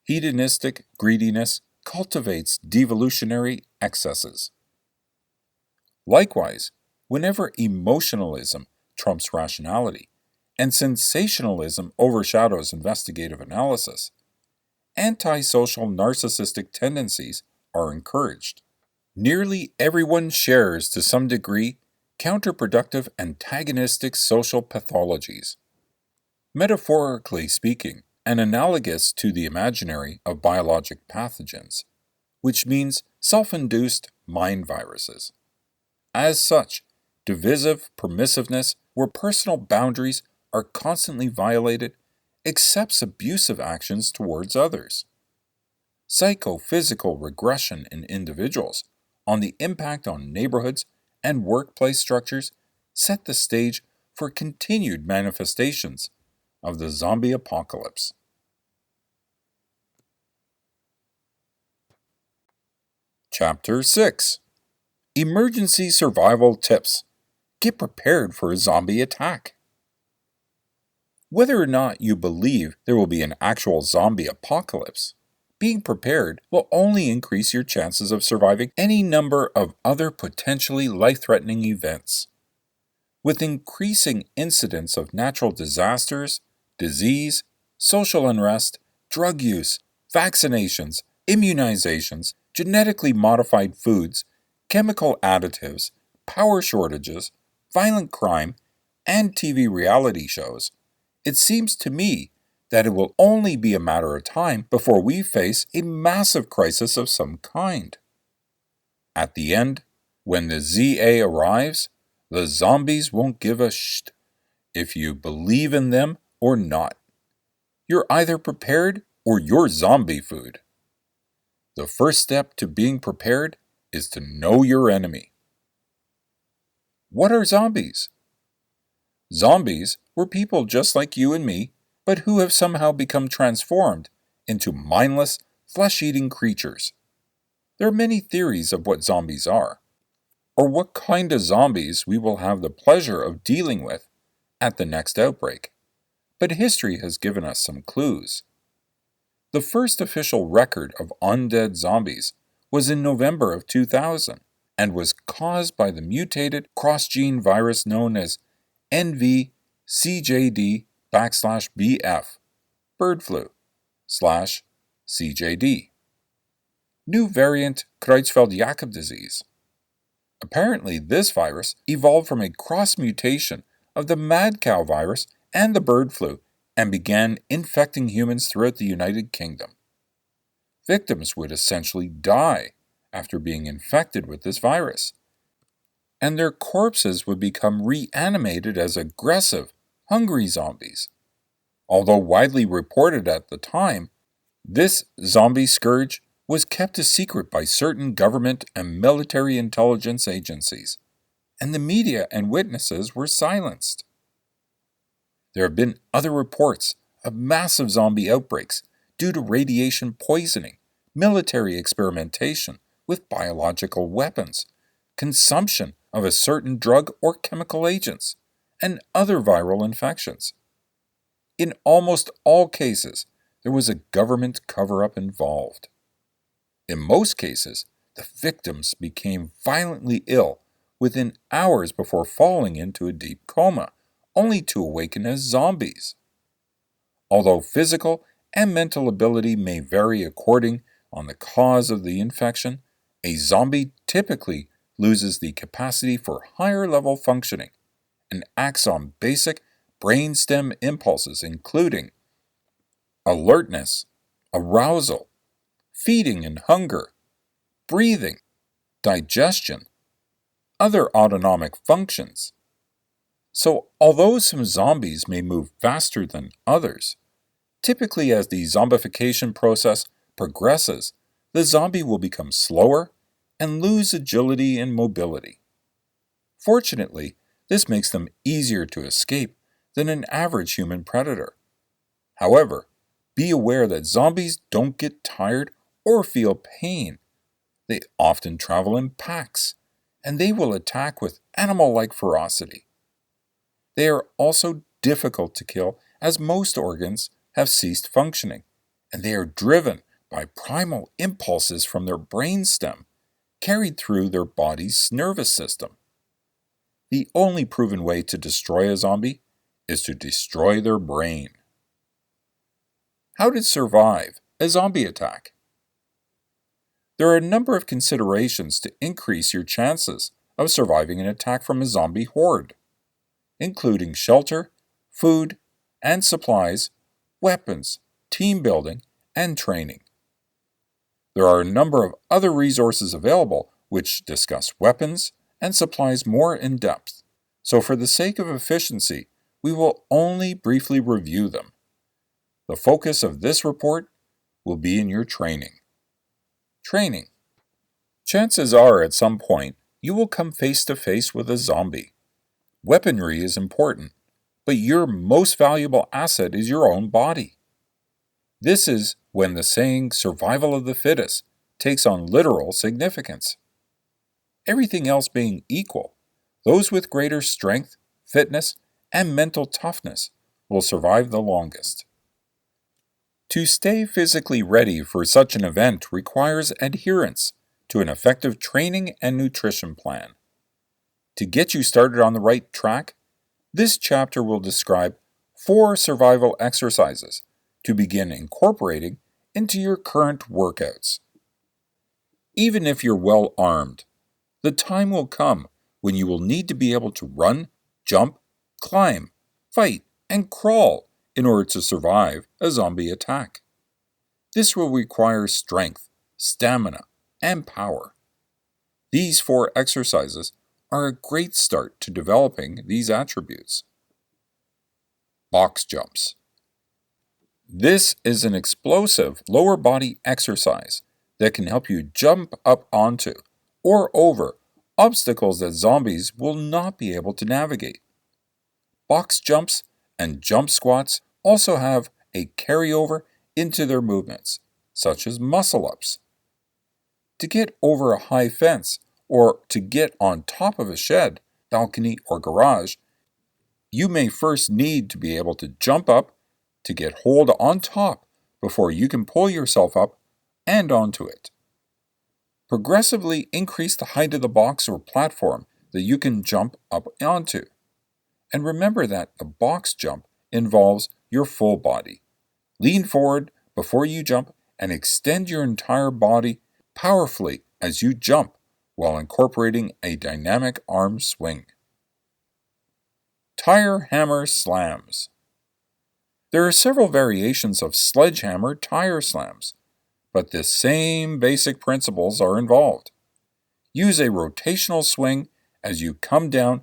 Hedonistic greediness cultivates devolutionary excesses. Likewise, whenever emotionalism trumps rationality and sensationalism overshadows investigative analysis, antisocial narcissistic tendencies are encouraged. Nearly everyone shares to some degree counterproductive antagonistic social pathologies. Metaphorically speaking, and analogous to the imaginary of biologic pathogens, which means self-induced mind viruses. As such, divisive permissiveness, where personal boundaries are constantly violated, accepts abusive actions towards others. Psychophysical regression in individuals on the impact on neighborhoods and workplace structures set the stage for continued manifestations of the zombie apocalypse. Chapter 6: Emergency Survival Tips. Get prepared for a zombie attack. Whether or not you believe there will be an actual zombie apocalypse, being prepared will only increase your chances of surviving any number of other potentially life-threatening events. With increasing incidence of natural disasters, disease, social unrest, drug use, vaccinations, immunizations, genetically modified foods, chemical additives, power shortages, violent crime, and TV reality shows, it seems to me that it will only be a matter of time before we face a massive crisis of some kind. At the end, when the ZA arrives, the zombies won't give a shit if you believe in them or not. You're either prepared or you're zombie food. The first step to being prepared is to know your enemy. What are zombies? Zombies were people just like you and me, but who have somehow become transformed into mindless, flesh-eating creatures. There are many theories of what zombies are, or what kind of zombies we will have the pleasure of dealing with at the next outbreak, but history has given us some clues. The first official record of undead zombies was in November of 2000 and was caused by the mutated cross-gene virus known as NVCJD/BF, bird flu, /CJD. New variant Creutzfeldt-Jakob disease. Apparently, this virus evolved from a cross-mutation of the mad cow virus and the bird flu and began infecting humans throughout the United Kingdom. Victims would essentially die after being infected with this virus, and their corpses would become reanimated as aggressive, hungry zombies. Although widely reported at the time, this zombie scourge was kept a secret by certain government and military intelligence agencies, and the media and witnesses were silenced. There have been other reports of massive zombie outbreaks due to radiation poisoning, military experimentation with biological weapons, consumption of a certain drug or chemical agents, and other viral infections. In almost all cases, there was a government cover-up involved. In most cases, the victims became violently ill within hours before falling into a deep coma, only to awaken as zombies. Although physical and mental ability may vary according on the cause of the infection, a zombie typically loses the capacity for higher level functioning and acts on basic brainstem impulses including alertness, arousal, feeding and hunger, breathing, digestion, other autonomic functions. So, although some zombies may move faster than others, typically as the zombification process progresses, the zombie will become slower and lose agility and mobility. Fortunately, this makes them easier to escape than an average human predator. However, be aware that zombies don't get tired or feel pain. They often travel in packs, and they will attack with animal-like ferocity. They are also difficult to kill as most organs have ceased functioning, and they are driven by primal impulses from their brainstem, carried through their body's nervous system. The only proven way to destroy a zombie is to destroy their brain. How to survive a zombie attack? There are a number of considerations to increase your chances of surviving an attack from a zombie horde, including shelter, food and supplies, weapons, team building, and training. There are a number of other resources available which discuss weapons and supplies more in depth, so for the sake of efficiency, we will only briefly review them. The focus of this report will be in your training. Training. Chances are at some point you will come face to face with a zombie. Weaponry is important, but your most valuable asset is your own body. This is when the saying survival of the fittest takes on literal significance. Everything else being equal, those with greater strength, fitness, and mental toughness will survive the longest. To stay physically ready for such an event requires adherence to an effective training and nutrition plan. To get you started on the right track, this chapter will describe 4 survival exercises to begin incorporating into your current workouts. Even if you're well armed, the time will come when you will need to be able to run, jump, climb, fight, and crawl in order to survive a zombie attack. This will require strength, stamina, and power. These 4 exercises are a great start to developing these attributes. Box jumps. This is an explosive lower body exercise that can help you jump up onto or over obstacles that zombies will not be able to navigate. Box jumps and jump squats also have a carryover into their movements, such as muscle-ups. To get over a high fence or to get on top of a shed, balcony, or garage, you may first need to be able to jump up to get hold on top before you can pull yourself up and onto it. Progressively increase the height of the box or platform that you can jump up onto. And remember that the box jump involves your full body. Lean forward before you jump and extend your entire body powerfully as you jump while incorporating a dynamic arm swing. Tire hammer slams. There are several variations of sledgehammer tire slams, but the same basic principles are involved. Use a rotational swing as you come down,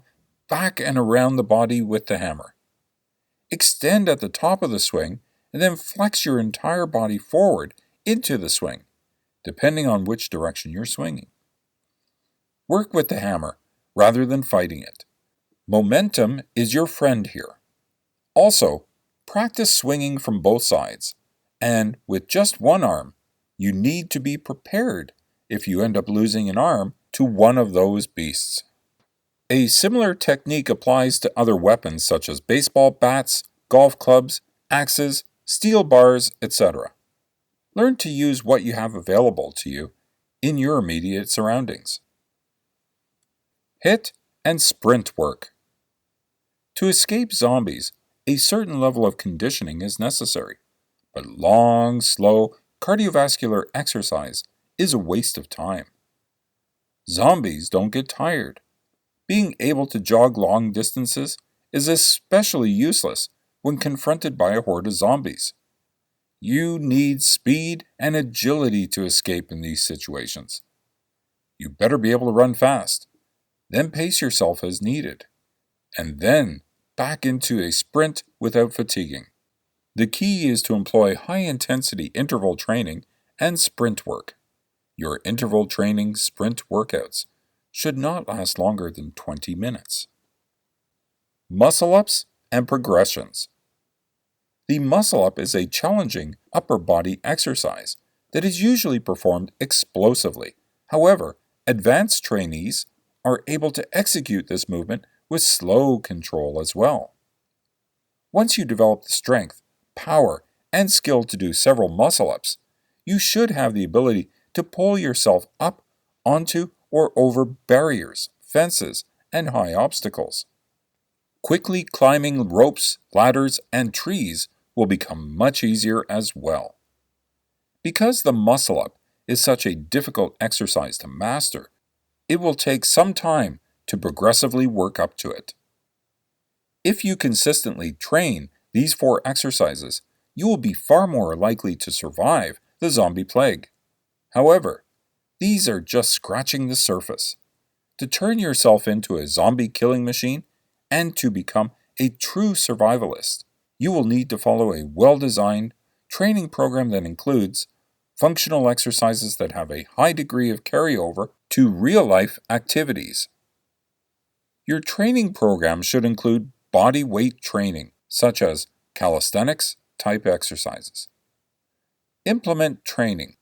back and around the body with the hammer. Extend at the top of the swing and then flex your entire body forward into the swing, depending on which direction you're swinging. Work with the hammer rather than fighting it. Momentum is your friend here. Also, practice swinging from both sides, and with just one arm, you need to be prepared if you end up losing an arm to one of those beasts. A similar technique applies to other weapons such as baseball bats, golf clubs, axes, steel bars, etc. Learn to use what you have available to you in your immediate surroundings. Hit and sprint work. To escape zombies, a certain level of conditioning is necessary, but long, slow, cardiovascular exercise is a waste of time. Zombies don't get tired. Being able to jog long distances is especially useless when confronted by a horde of zombies. You need speed and agility to escape in these situations. You better be able to run fast, then pace yourself as needed, and then back into a sprint without fatiguing. The key is to employ high-intensity interval training and sprint work. Your interval training sprint workouts should not last longer than 20 minutes. Muscle-ups and progressions. The muscle-up is a challenging upper body exercise that is usually performed explosively. However, advanced trainees are able to execute this movement with slow control as well. Once you develop the strength, power, and skill to do several muscle-ups, you should have the ability to pull yourself up onto or over barriers, fences, and high obstacles. Quickly climbing ropes, ladders, and trees will become much easier as well. Because the muscle-up is such a difficult exercise to master, it will take some time to progressively work up to it. If you consistently train these 4 exercises, you will be far more likely to survive the zombie plague. However, these are just scratching the surface. To turn yourself into a zombie killing machine and to become a true survivalist, you will need to follow a well-designed training program that includes functional exercises that have a high degree of carryover to real-life activities. Your training program should include body weight training, such as calisthenics-type exercises. Implement training,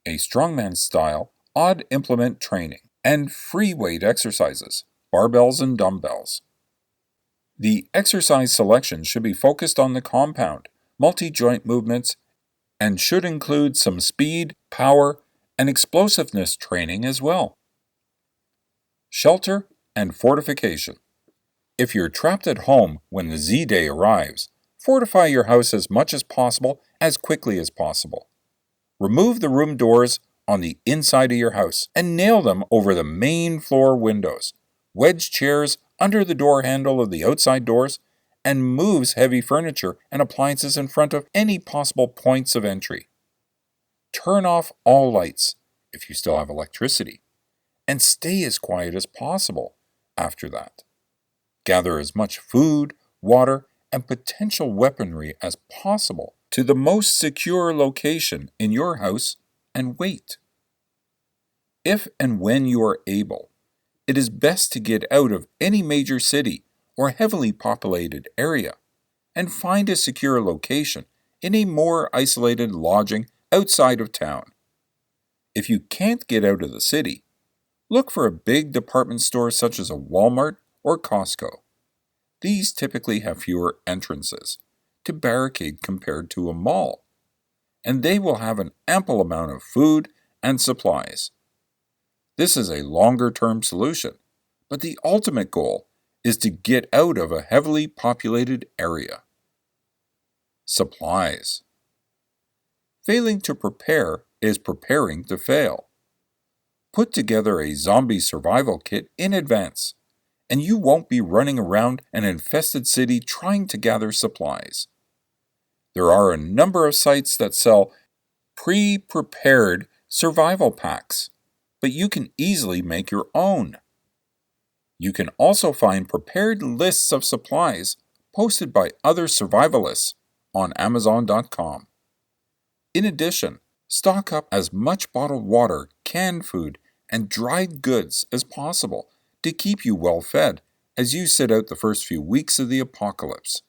a strongman-style odd implement training, and free weight exercises, barbells and dumbbells. The exercise selection should be focused on the compound, multi-joint movements, and should include some speed, power, and explosiveness training as well. Shelter and fortification. If you're trapped at home when the Z-Day arrives, fortify your house as much as possible as quickly as possible. Remove the room doors on the inside of your house and nail them over the main floor windows. Wedge chairs under the door handle of the outside doors and moves heavy furniture and appliances in front of any possible points of entry. Turn off all lights if you still have electricity and stay as quiet as possible after that. Gather as much food, water, and potential weaponry as possible to the most secure location in your house and wait. If and when you are able, it is best to get out of any major city or heavily populated area and find a secure location in a more isolated lodging outside of town. If you can't get out of the city, look for a big department store such as a Walmart or Costco. These typically have fewer entrances to barricade compared to a mall, and they will have an ample amount of food and supplies. This is a longer-term solution, but the ultimate goal is to get out of a heavily populated area. Supplies. Failing to prepare is preparing to fail. Put together a zombie survival kit in advance, and you won't be running around an infested city trying to gather supplies. There are a number of sites that sell pre-prepared survival packs, but you can easily make your own. You can also find prepared lists of supplies posted by other survivalists on Amazon.com. In addition, stock up as much bottled water, canned food, and dried goods as possible to keep you well fed as you sit out the first few weeks of the apocalypse.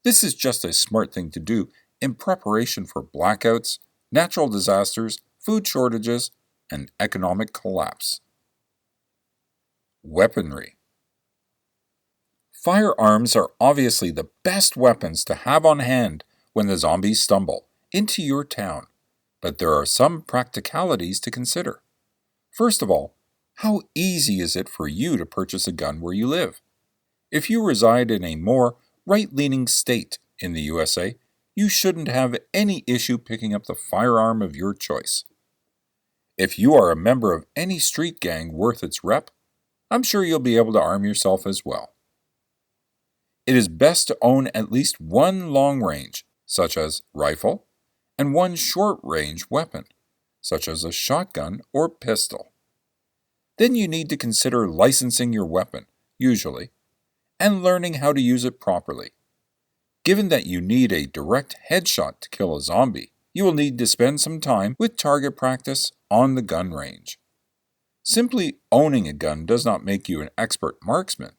This is just a smart thing to do in preparation for blackouts, natural disasters, food shortages, and economic collapse. Weaponry. Firearms are obviously the best weapons to have on hand when the zombies stumble into your town, but there are some practicalities to consider. First of all, how easy is it for you to purchase a gun where you live? If you reside in a more right-leaning state in the USA, you shouldn't have any issue picking up the firearm of your choice. If you are a member of any street gang worth its rep, I'm sure you'll be able to arm yourself as well. It is best to own at least one long range, such as rifle, and one short range weapon, such as a shotgun or pistol. Then you need to consider licensing your weapon, usually, and learning how to use it properly. Given that you need a direct headshot to kill a zombie, you will need to spend some time with target practice on the gun range. Simply owning a gun does not make you an expert marksman.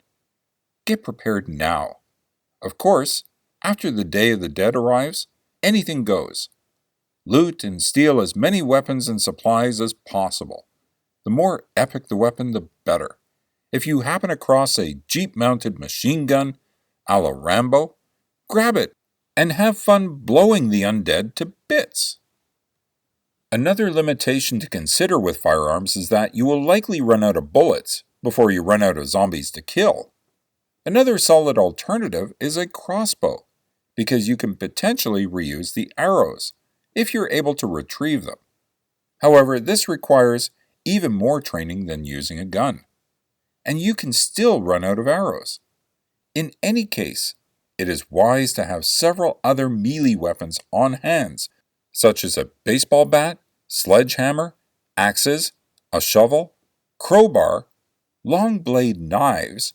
Get prepared now. Of course, after the Day of the Dead arrives, anything goes. Loot and steal as many weapons and supplies as possible. The more epic the weapon, the better. If you happen across a Jeep-mounted machine gun, a la Rambo, grab it and have fun blowing the undead to bits. Another limitation to consider with firearms is that you will likely run out of bullets before you run out of zombies to kill. Another solid alternative is a crossbow, because you can potentially reuse the arrows if you're able to retrieve them. However, this requires even more training than using a gun, and you can still run out of arrows. In any case, it is wise to have several other melee weapons on hand, such as a baseball bat, sledgehammer, axes, a shovel, crowbar, long blade knives,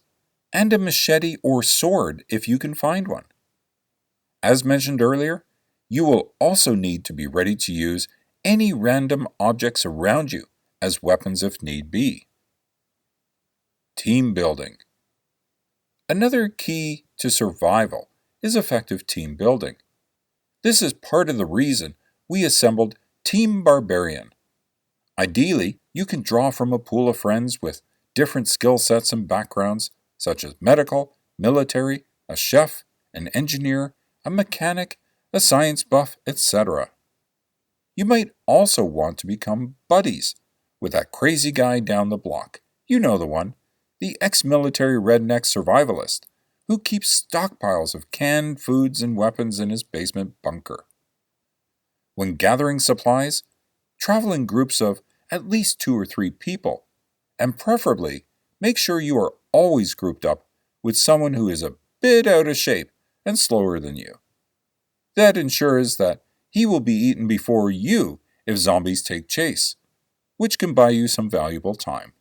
and a machete or sword if you can find one. As mentioned earlier, you will also need to be ready to use any random objects around you as weapons if need be. Team building. Another key to survival is effective team building. This is part of the reason we assembled Team Barbarian. Ideally, you can draw from a pool of friends with different skill sets and backgrounds, such as medical, military, a chef, an engineer, a mechanic, a science buff, etc. You might also want to become buddies with that crazy guy down the block. You know the one, the ex-military redneck survivalist who keeps stockpiles of canned foods and weapons in his basement bunker. When gathering supplies, travel in groups of at least 2 or 3 people, and preferably make sure you are always grouped up with someone who is a bit out of shape and slower than you. That ensures that he will be eaten before you if zombies take chase, which can buy you some valuable time.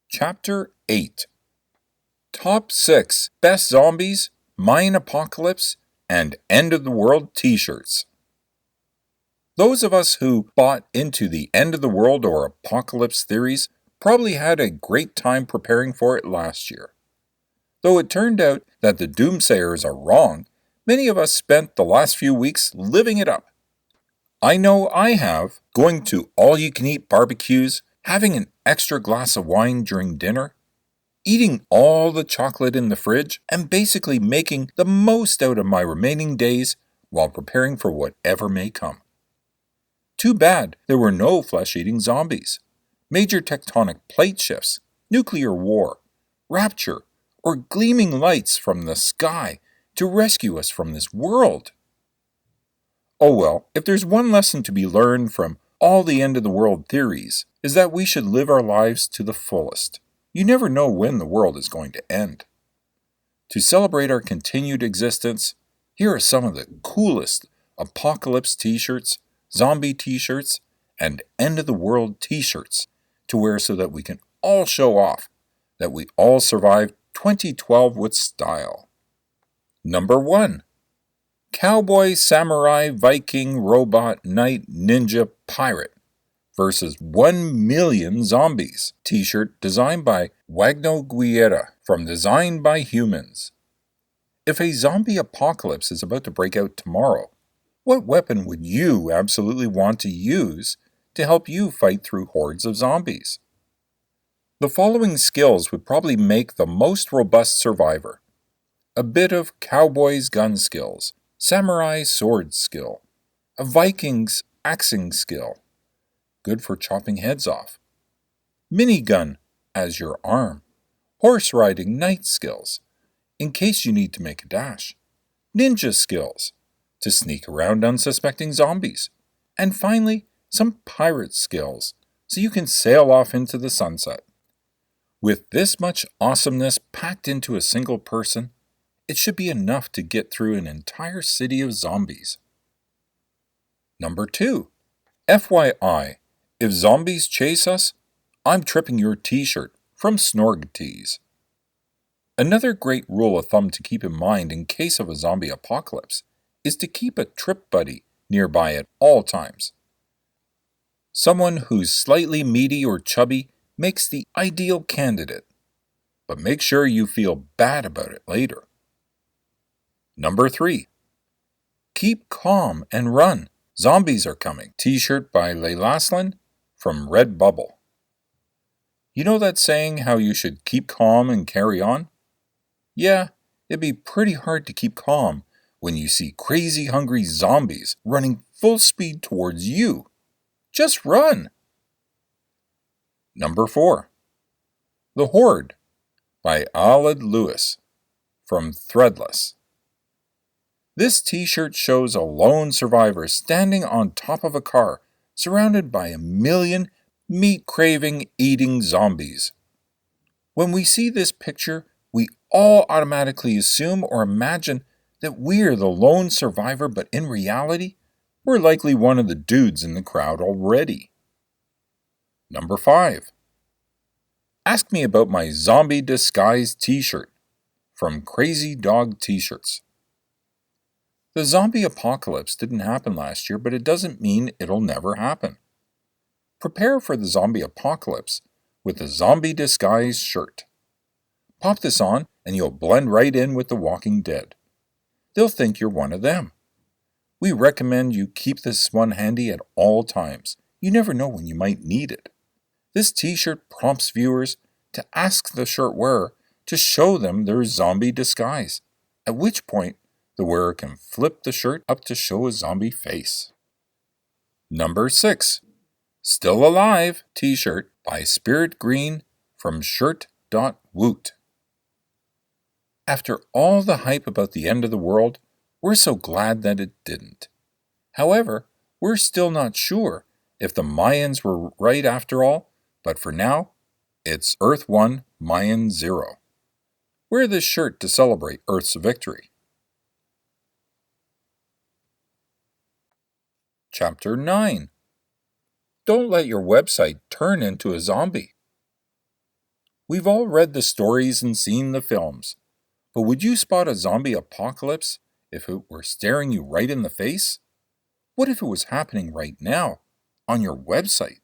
Chapter 8. Top 6 Best Zombies, Mayan Apocalypse, and End of the World T-shirts. Those of us who bought into the end of the world or apocalypse theories probably had a great time preparing for it last year. Though it turned out that the doomsayers are wrong, many of us spent the last few weeks living it up. I know I have, going to all-you-can-eat barbecues, having an extra glass of wine during dinner, eating all the chocolate in the fridge, and basically making the most out of my remaining days while preparing for whatever may come. Too bad there were no flesh-eating zombies, major tectonic plate shifts, nuclear war, rapture, or gleaming lights from the sky to rescue us from this world. Oh well, if there's one lesson to be learned from all the end-of-the-world theories, is that we should live our lives to the fullest. You never know when the world is going to end. To celebrate our continued existence, here are some of the coolest apocalypse t-shirts, zombie t-shirts, and end-of-the-world t-shirts to wear so that we can all show off that we all survived 2012 with style. Number 1. Cowboy, Samurai, Viking, Robot, Knight, Ninja, Pirate versus 1 Million Zombies t-shirt designed by Wagno Guerra from Designed by Humans. If a zombie apocalypse is about to break out tomorrow, what weapon would you absolutely want to use to help you fight through hordes of zombies. The following skills would probably make the most robust survivor: a bit of cowboy's gun skills, samurai sword skill, a Viking's axing skill, good for chopping heads off, minigun as your arm, horse riding knight skills, in case you need to make a dash, ninja skills, to sneak around unsuspecting zombies, and finally, some pirate skills, so you can sail off into the sunset. With this much awesomeness packed into a single person, it should be enough to get through an entire city of zombies. Number 2. FYI, if zombies chase us, I'm tripping your t-shirt from Snorg Tees. Another great rule of thumb to keep in mind in case of a zombie apocalypse is to keep a trip buddy nearby at all times. Someone who's slightly meaty or chubby makes the ideal candidate, but make sure you feel bad about it later. Number 3. Keep calm and run. Zombies are coming. T-shirt by Leylaslin from Redbubble. You know that saying how you should keep calm and carry on? Yeah, it'd be pretty hard to keep calm when you see crazy hungry zombies running full speed towards you. Just run! Number 4. The Horde by Aled Lewis from Threadless. This t-shirt shows a lone survivor standing on top of a car surrounded by a million meat-craving, eating zombies. When we see this picture, we all automatically assume or imagine that we're the lone survivor, but in reality, we're likely one of the dudes in the crowd already. Number 5. Ask me about my zombie disguise t-shirt from Crazy Dog T-shirts. The zombie apocalypse didn't happen last year, but it doesn't mean it'll never happen. Prepare for the zombie apocalypse with a zombie disguise shirt. Pop this on and you'll blend right in with the Walking Dead. They'll think you're one of them. We recommend you keep this one handy at all times. You never know when you might need it. This t-shirt prompts viewers to ask the shirt wearer to show them their zombie disguise, at which point the wearer can flip the shirt up to show a zombie face. Number 6. Still Alive t-shirt by Spirit Green from shirt.woot. After all the hype about the end of the world, we're so glad that it didn't. However, we're still not sure if the Mayans were right after all, but for now, it's Earth 1, Mayan 0. Wear this shirt to celebrate Earth's victory. Chapter 9. Don't let your website turn into a zombie. We've all read the stories and seen the films, but would you spot a zombie apocalypse if it were staring you right in the face? What if it was happening right now, on your website?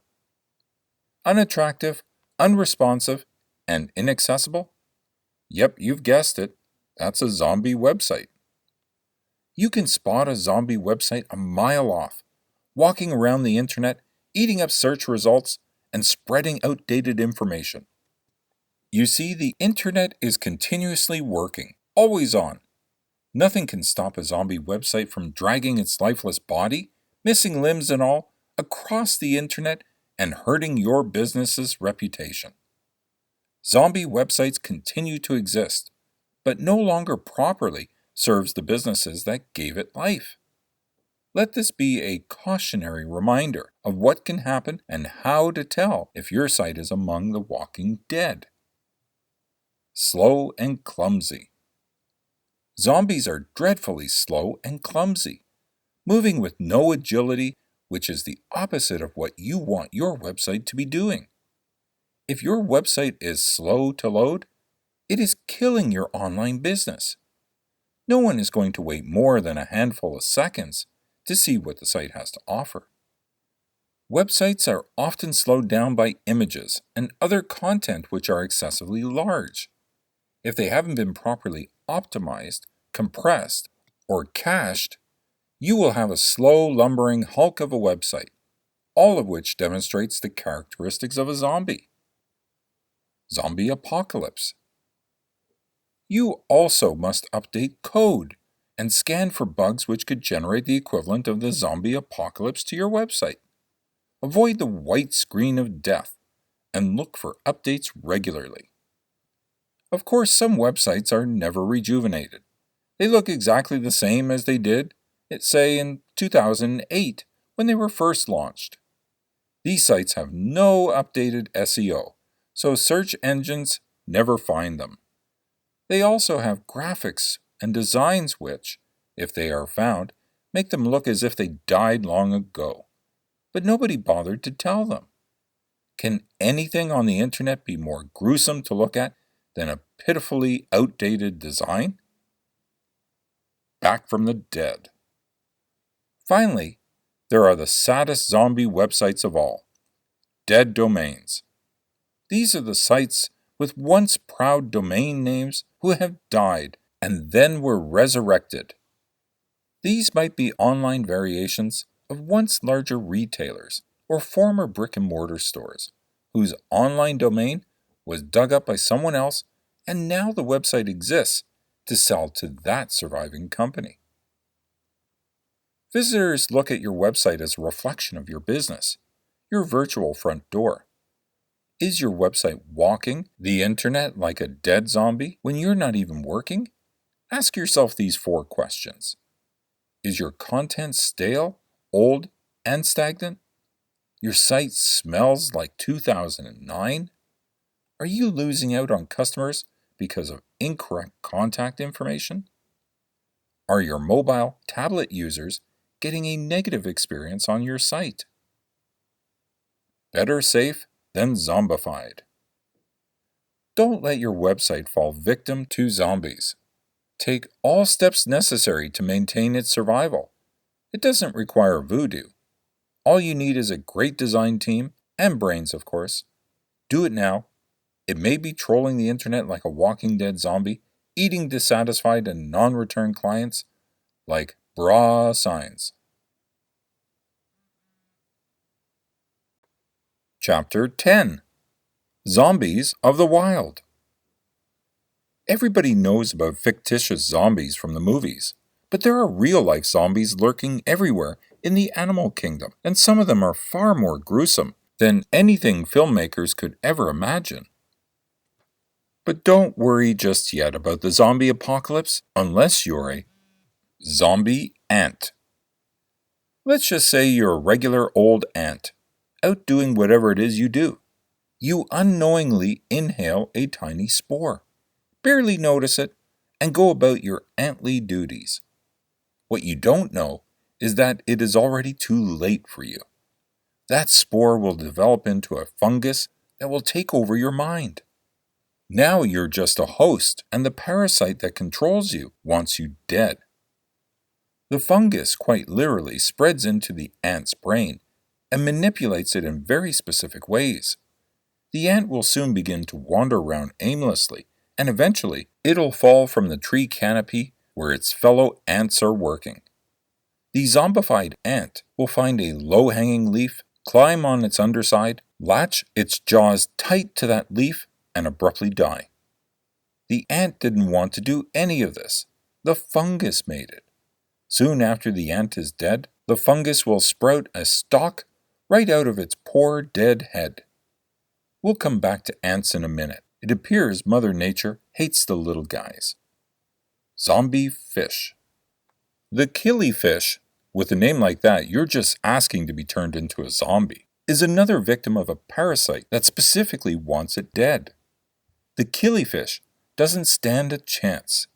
Unattractive, unresponsive, and inaccessible? Yep, you've guessed it. That's a zombie website. You can spot a zombie website a mile off, walking around the internet, eating up search results, and spreading outdated information. You see, the internet is continuously working, always on. Nothing can stop a zombie website from dragging its lifeless body, missing limbs and all, across the internet and hurting your business's reputation. Zombie websites continue to exist, but no longer properly serves the businesses that gave it life. Let this be a cautionary reminder of what can happen and how to tell if your site is among the walking dead. Slow and clumsy. Zombies are dreadfully slow and clumsy, moving with no agility, which is the opposite of what you want your website to be doing. If your website is slow to load, it is killing your online business. No one is going to wait more than a handful of seconds to see what the site has to offer. Websites are often slowed down by images and other content which are excessively large. If they haven't been properly optimized, compressed, or cached, you will have a slow, lumbering hulk of a website. all of which demonstrates the characteristics of a zombie. Zombie apocalypse. You also must update code and scan for bugs which could generate the equivalent of the zombie apocalypse to your website. Avoid the white screen of death and look for updates regularly. Of course, some websites are never rejuvenated. They look exactly the same as they did, say, in 2008 when they were first launched. These sites have no updated SEO, so search engines never find them. They also have graphics and designs which, if they are found, make them look as if they died long ago. But nobody bothered to tell them. Can anything on the internet be more gruesome to look at than a pitifully outdated design? Back from the dead. Finally, there are the saddest zombie websites of all, dead domains. These are the sites with once proud domain names who have died and then were resurrected. These might be online variations of once larger retailers or former brick-and-mortar stores, whose online domain was dug up by someone else and now the website exists to sell to that surviving company. Visitors look at your website as a reflection of your business, your virtual front door. Is your website walking the internet like a dead zombie when you're not even working? Ask yourself these 4 questions. Is your content stale, old, and stagnant? Your site smells like 2009? Are you losing out on customers because of incorrect contact information? Are your mobile, tablet users getting a negative experience on your site? Better safe than zombified. Don't let your website fall victim to zombies. Take all steps necessary to maintain its survival. It doesn't require voodoo. All you need is a great design team and brains, of course. Do it now. It may be trolling the internet like a walking dead zombie, eating dissatisfied and non-return clients like bra signs. Chapter 10. Zombies of the Wild. Everybody knows about fictitious zombies from the movies, but there are real-life zombies lurking everywhere in the animal kingdom, and some of them are far more gruesome than anything filmmakers could ever imagine. But don't worry just yet about the zombie apocalypse unless you're a zombie ant. Let's just say you're a regular old ant, out doing whatever it is you do. You unknowingly inhale a tiny spore, barely notice it, and go about your antly duties. What you don't know is that it is already too late for you. That spore will develop into a fungus that will take over your mind. Now you're just a host, and the parasite that controls you wants you dead. The fungus quite literally spreads into the ant's brain and manipulates it in very specific ways. The ant will soon begin to wander around aimlessly, and eventually it'll fall from the tree canopy where its fellow ants are working. The zombified ant will find a low-hanging leaf, climb on its underside, latch its jaws tight to that leaf, and abruptly die. The ant didn't want to do any of this. The fungus made it. Soon after the ant is dead, the fungus will sprout a stalk right out of its poor dead head. We'll come back to ants in a minute. It appears Mother Nature hates the little guys. Zombie fish. The killifish, with a name like that, you're just asking to be turned into a zombie, is another victim of a parasite that specifically wants it dead. The killifish doesn't stand a chance.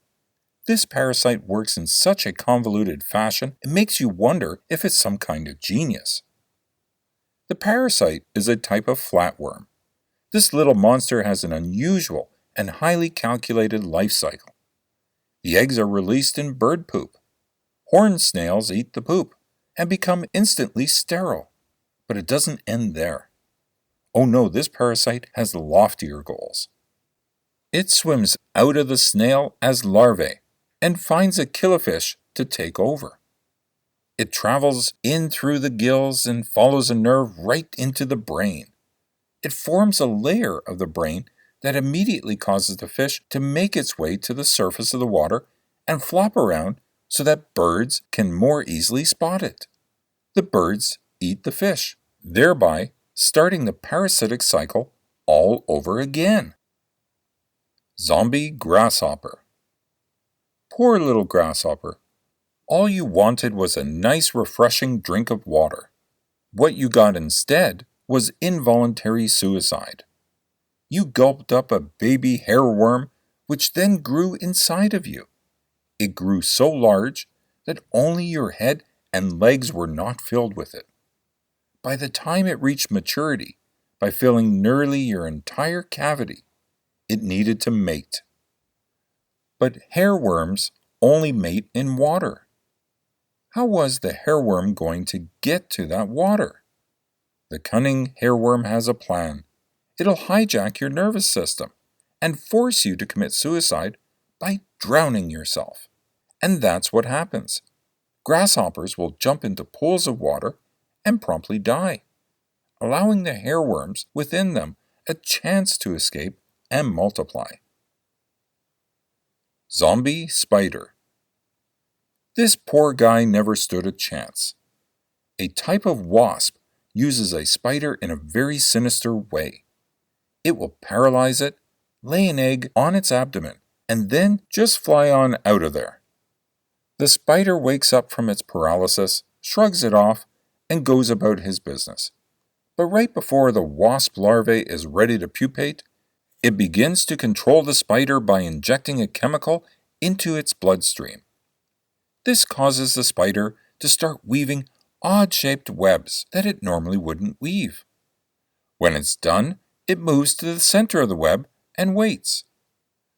This parasite works in such a convoluted fashion, it makes you wonder if it's some kind of genius. The parasite is a type of flatworm. This little monster has an unusual and highly calculated life cycle. The eggs are released in bird poop. Horned snails eat the poop and become instantly sterile. But it doesn't end there. Oh no, this parasite has loftier goals. It swims out of the snail as larvae and finds a killifish to take over. It travels in through the gills and follows a nerve right into the brain. It forms a layer of the brain that immediately causes the fish to make its way to the surface of the water and flop around so that birds can more easily spot it. The birds eat the fish, thereby starting the parasitic cycle all over again. Zombie grasshopper. Poor little grasshopper. All you wanted was a nice refreshing drink of water. What you got instead was involuntary suicide. You gulped up a baby hairworm, which then grew inside of you. It grew so large that only your head and legs were not filled with it. By the time it reached maturity, by filling nearly your entire cavity, it needed to mate. But hairworms only mate in water. How was the hairworm going to get to that water? The cunning hairworm has a plan. It'll hijack your nervous system and force you to commit suicide by drowning yourself. And that's what happens. Grasshoppers will jump into pools of water and promptly die, allowing the hairworms within them a chance to escape and multiply. Zombie spider. This poor guy never stood a chance. A type of wasp uses a spider in a very sinister way. It will paralyze it, lay an egg on its abdomen, and then just fly on out of there. The spider wakes up from its paralysis, shrugs it off, and goes about his business. But right before the wasp larvae is ready to pupate, it begins to control the spider by injecting a chemical into its bloodstream. This causes the spider to start weaving odd-shaped webs that it normally wouldn't weave. When it's done, it moves to the center of the web and waits.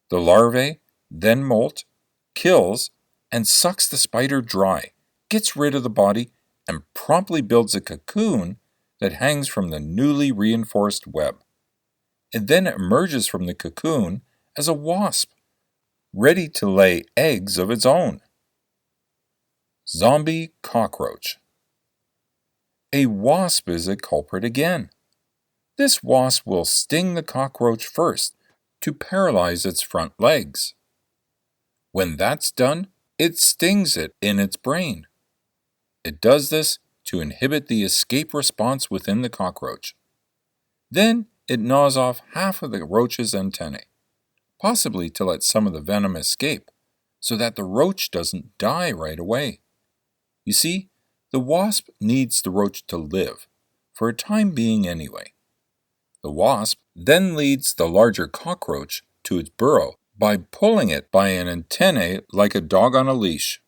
The larvae then molt, kills, and sucks the spider dry, gets rid of the body, and promptly builds a cocoon that hangs from the newly reinforced web. It then emerges from the cocoon as a wasp, ready to lay eggs of its own. Zombie cockroach. A wasp is a culprit again. This wasp will sting the cockroach first to paralyze its front legs. When that's done, it stings it in its brain. It does this to inhibit the escape response within the cockroach. Then it gnaws off half of the roach's antennae, possibly to let some of the venom escape, so that the roach doesn't die right away. You see, the wasp needs the roach to live, for a time being anyway. The wasp then leads the larger cockroach to its burrow by pulling it by an antennae like a dog on a leash.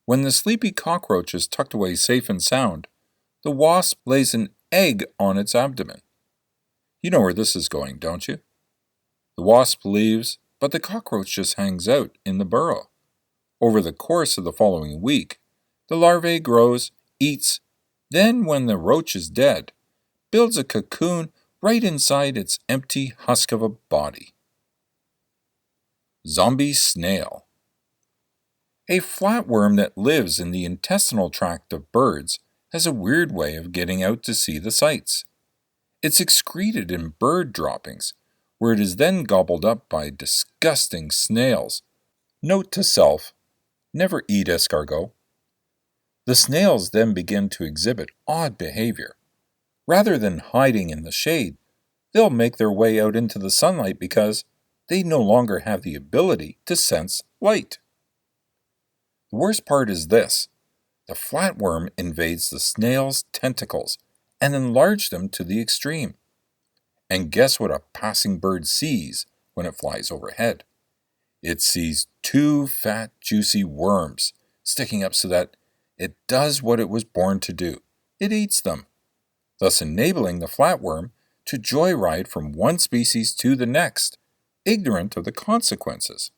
When the sleepy cockroach is tucked away safe and sound, the wasp lays an egg on its abdomen. You know where this is going, don't you? The wasp leaves, but the cockroach just hangs out in the burrow. Over the course of the following week, the larvae grows, eats, then when the roach is dead, builds a cocoon right inside its empty husk of a body. Zombie snail. A flatworm that lives in the intestinal tract of birds has a weird way of getting out to see the sights. It's excreted in bird droppings, where it is then gobbled up by disgusting snails. Note to self, never eat escargot. The snails then begin to exhibit odd behavior. Rather than hiding in the shade, they'll make their way out into the sunlight because they no longer have the ability to sense light. The worst part is this: the flatworm invades the snail's tentacles and enlarges them to the extreme. And guess what a passing bird sees when it flies overhead? It sees two fat, juicy worms sticking up so that it does what it was born to do. It eats them, thus enabling the flatworm to joyride from one species to the next, ignorant of the consequences.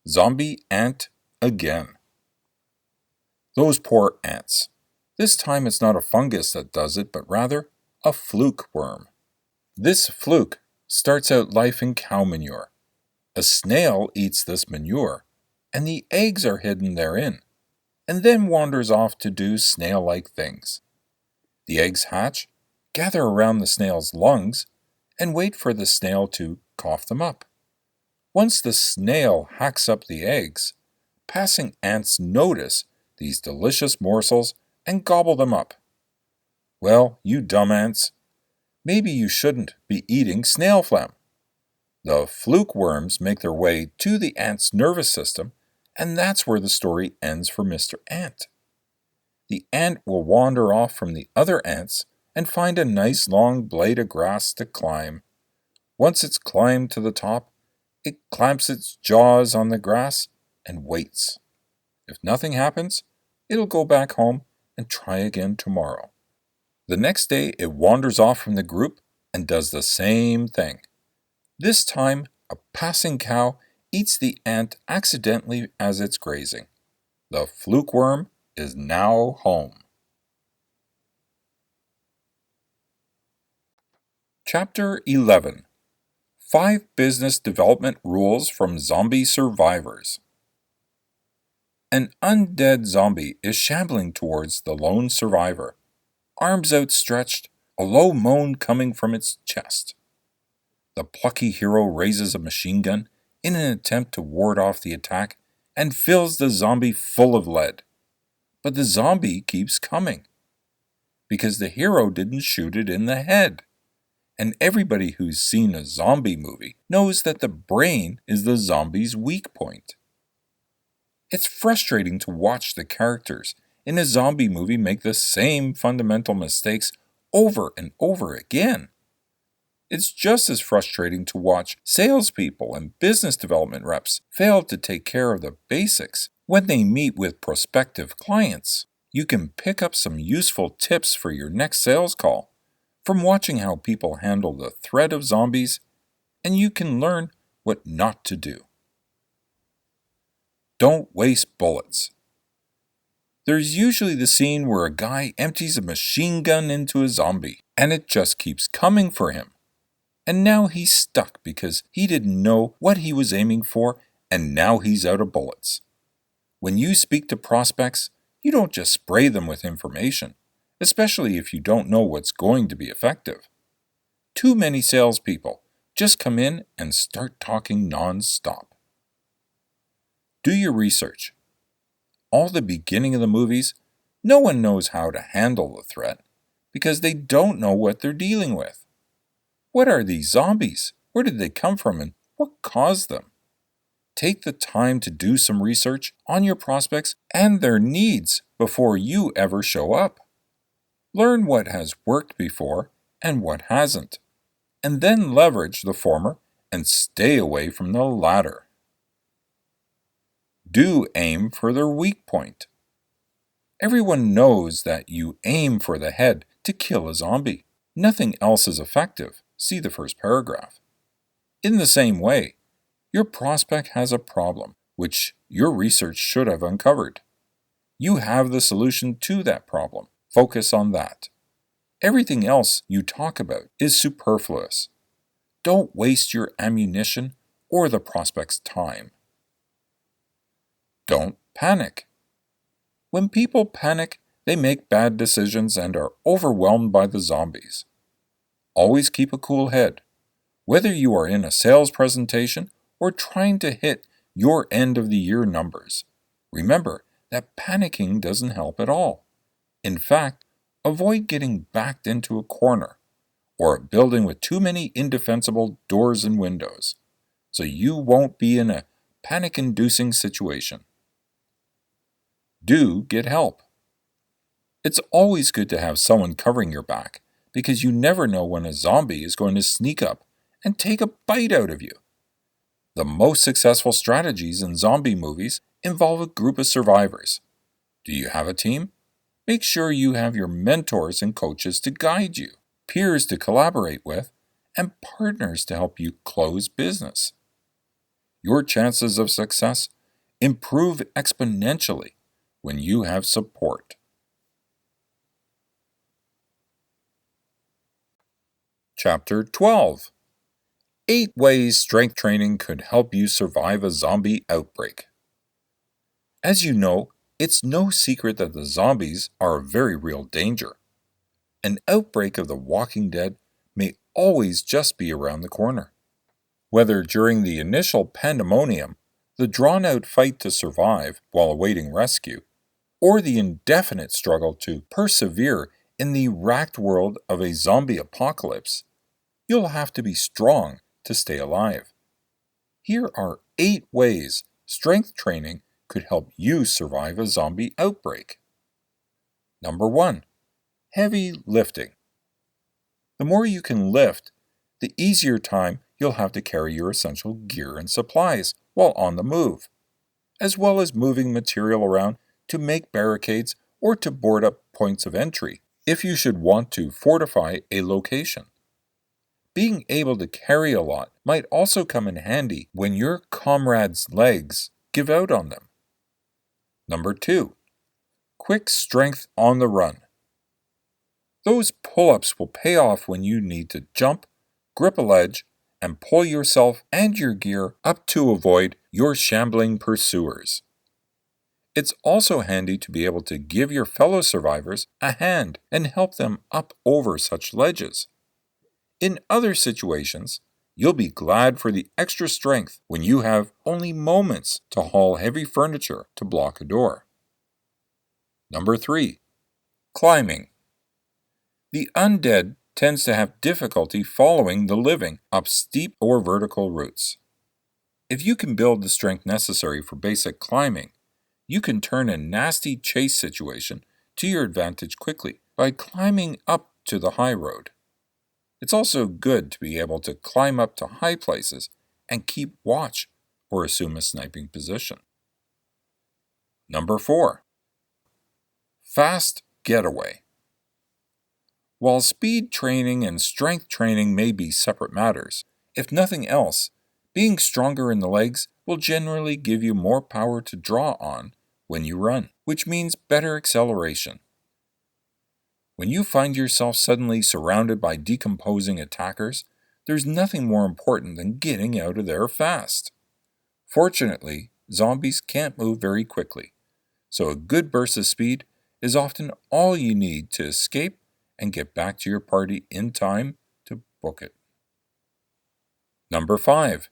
Zombie ant again. Those poor ants. This time it's not a fungus that does it, but rather a fluke worm. This fluke starts out life in cow manure. A snail eats this manure, and the eggs are hidden therein. and then wanders off to do snail-like things. The eggs hatch, gather around the snail's lungs, and wait for the snail to cough them up. Once the snail hacks up the eggs, passing ants notice these delicious morsels and gobble them up. Well, you dumb ants, maybe you shouldn't be eating snail phlegm. The fluke worms make their way to the ant's nervous system, and that's where the story ends for Mr. Ant. The ant will wander off from the other ants and find a nice long blade of grass to climb. Once it's climbed to the top, it clamps its jaws on the grass and waits. If nothing happens, it'll go back home and try again tomorrow. The next day, it wanders off from the group and does the same thing. This time, a passing cow eats the ant accidentally as it's grazing. The fluke worm is now home. Chapter 11. 5 Business Development Rules from Zombie Survivors. An undead zombie is shambling towards the lone survivor, arms outstretched, a low moan coming from its chest. The plucky hero raises a machine gun in an attempt to ward off the attack and fills the zombie full of lead. But the zombie keeps coming, because the hero didn't shoot it in the head. And everybody who's seen a zombie movie knows that the brain is the zombie's weak point. It's frustrating to watch the characters in a zombie movie make the same fundamental mistakes over and over again. It's just as frustrating to watch salespeople and business development reps fail to take care of the basics when they meet with prospective clients. You can pick up some useful tips for your next sales call from watching how people handle the threat of zombies, and you can learn what not to do. Don't waste bullets. There's usually the scene where a guy empties a machine gun into a zombie, and it just keeps coming for him. And now he's stuck because he didn't know what he was aiming for, and now he's out of bullets. When you speak to prospects, you don't just spray them with information, especially if you don't know what's going to be effective. Too many salespeople just come in and start talking non-stop. Do your research. All the beginning of the movies, no one knows how to handle the threat because they don't know what they're dealing with. What are these zombies? Where did they come from and what caused them? Take the time to do some research on your prospects and their needs before you ever show up. Learn what has worked before and what hasn't, and then leverage the former and stay away from the latter. Do aim for their weak point. Everyone knows that you aim for the head to kill a zombie. Nothing else is effective. See the first paragraph. In the same way, your prospect has a problem, which your research should have uncovered. You have the solution to that problem. Focus on that. Everything else you talk about is superfluous. Don't waste your ammunition or the prospect's time. Don't panic. When people panic, they make bad decisions and are overwhelmed by the zombies. Always keep a cool head. Whether you are in a sales presentation or trying to hit your end of the year numbers, remember that panicking doesn't help at all. In fact, avoid getting backed into a corner or a building with too many indefensible doors and windows, so you won't be in a panic-inducing situation. Do get help. It's always good to have someone covering your back because you never know when a zombie is going to sneak up and take a bite out of you. The most successful strategies in zombie movies involve a group of survivors. Do you have a team? Make sure you have your mentors and coaches to guide you, peers to collaborate with, and partners to help you close business. Your chances of success improve exponentially when you have support. Chapter 12. 8 Ways Strength Training Could Help You Survive a Zombie Outbreak. As you know, It's no secret that the zombies are a very real danger. An outbreak of the Walking Dead may always just be around the corner. Whether during the initial pandemonium, the drawn-out fight to survive while awaiting rescue, or the indefinite struggle to persevere in the racked world of a zombie apocalypse, you'll have to be strong to stay alive. Here are 8 ways strength training could help you survive a zombie outbreak. Number 1. Heavy lifting. The more you can lift, the easier time you'll have to carry your essential gear and supplies while on the move, as well as moving material around to make barricades or to board up points of entry if you should want to fortify a location. Being able to carry a lot might also come in handy when your comrade's legs give out on them. Number 2. Quick strength on the run. Those pull-ups will pay off when you need to jump, grip a ledge, and pull yourself and your gear up to avoid your shambling pursuers. It's also handy to be able to give your fellow survivors a hand and help them up over such ledges. In other situations, you'll be glad for the extra strength when you have only moments to haul heavy furniture to block a door. Number 3. Climbing. The undead tends to have difficulty following the living up steep or vertical routes. If you can build the strength necessary for basic climbing, you can turn a nasty chase situation to your advantage quickly by climbing up to the high road. It's also good to be able to climb up to high places and keep watch or assume a sniping position. Number 4. Fast getaway. While speed training and strength training may be separate matters, if nothing else, being stronger in the legs will generally give you more power to draw on when you run, which means better acceleration. When you find yourself suddenly surrounded by decomposing attackers, there's nothing more important than getting out of there fast. Fortunately, zombies can't move very quickly, so a good burst of speed is often all you need to escape and get back to your party in time to book it. Number 5.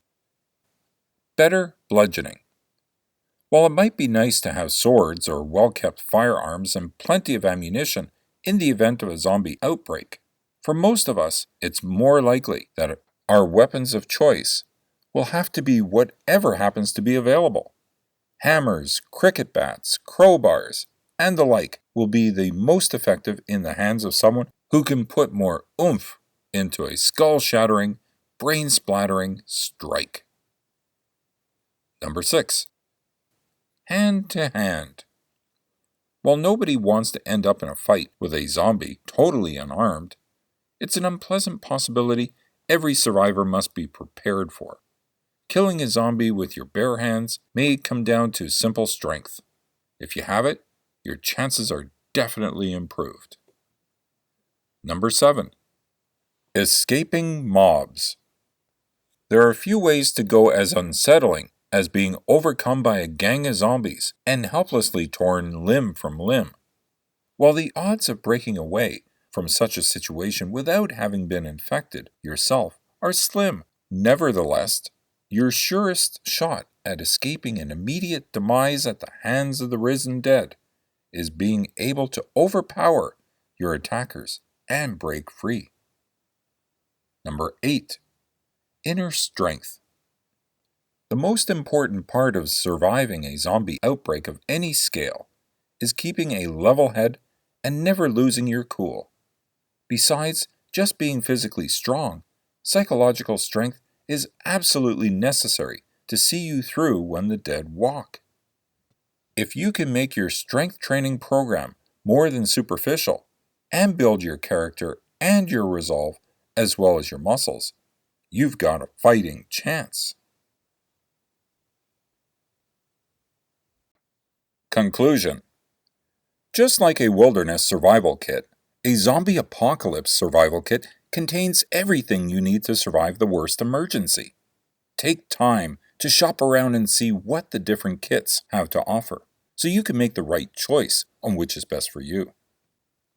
Better bludgeoning. While it might be nice to have swords or well-kept firearms and plenty of ammunition in the event of a zombie outbreak, for most of us, it's more likely that our weapons of choice will have to be whatever happens to be available. Hammers, cricket bats, crowbars, and the like will be the most effective in the hands of someone who can put more oomph into a skull-shattering, brain-splattering strike. Number 6. Hand-to-hand. While nobody wants to end up in a fight with a zombie totally unarmed, it's an unpleasant possibility every survivor must be prepared for. Killing a zombie with your bare hands may come down to simple strength. If you have it, your chances are definitely improved. Number 7. Escaping mobs. There are a few ways to go as unsettling as being overcome by a gang of zombies and helplessly torn limb from limb. While the odds of breaking away from such a situation without having been infected yourself are slim, nevertheless, your surest shot at escaping an immediate demise at the hands of the risen dead is being able to overpower your attackers and break free. Number 8. Inner strength. The most important part of surviving a zombie outbreak of any scale is keeping a level head and never losing your cool. Besides just being physically strong, psychological strength is absolutely necessary to see you through when the dead walk. If you can make your strength training program more than superficial and build your character and your resolve as well as your muscles, you've got a fighting chance. Conclusion. Just like a wilderness survival kit, a zombie apocalypse survival kit contains everything you need to survive the worst emergency. Take time to shop around and see what the different kits have to offer. so you can make the right choice on which is best for you.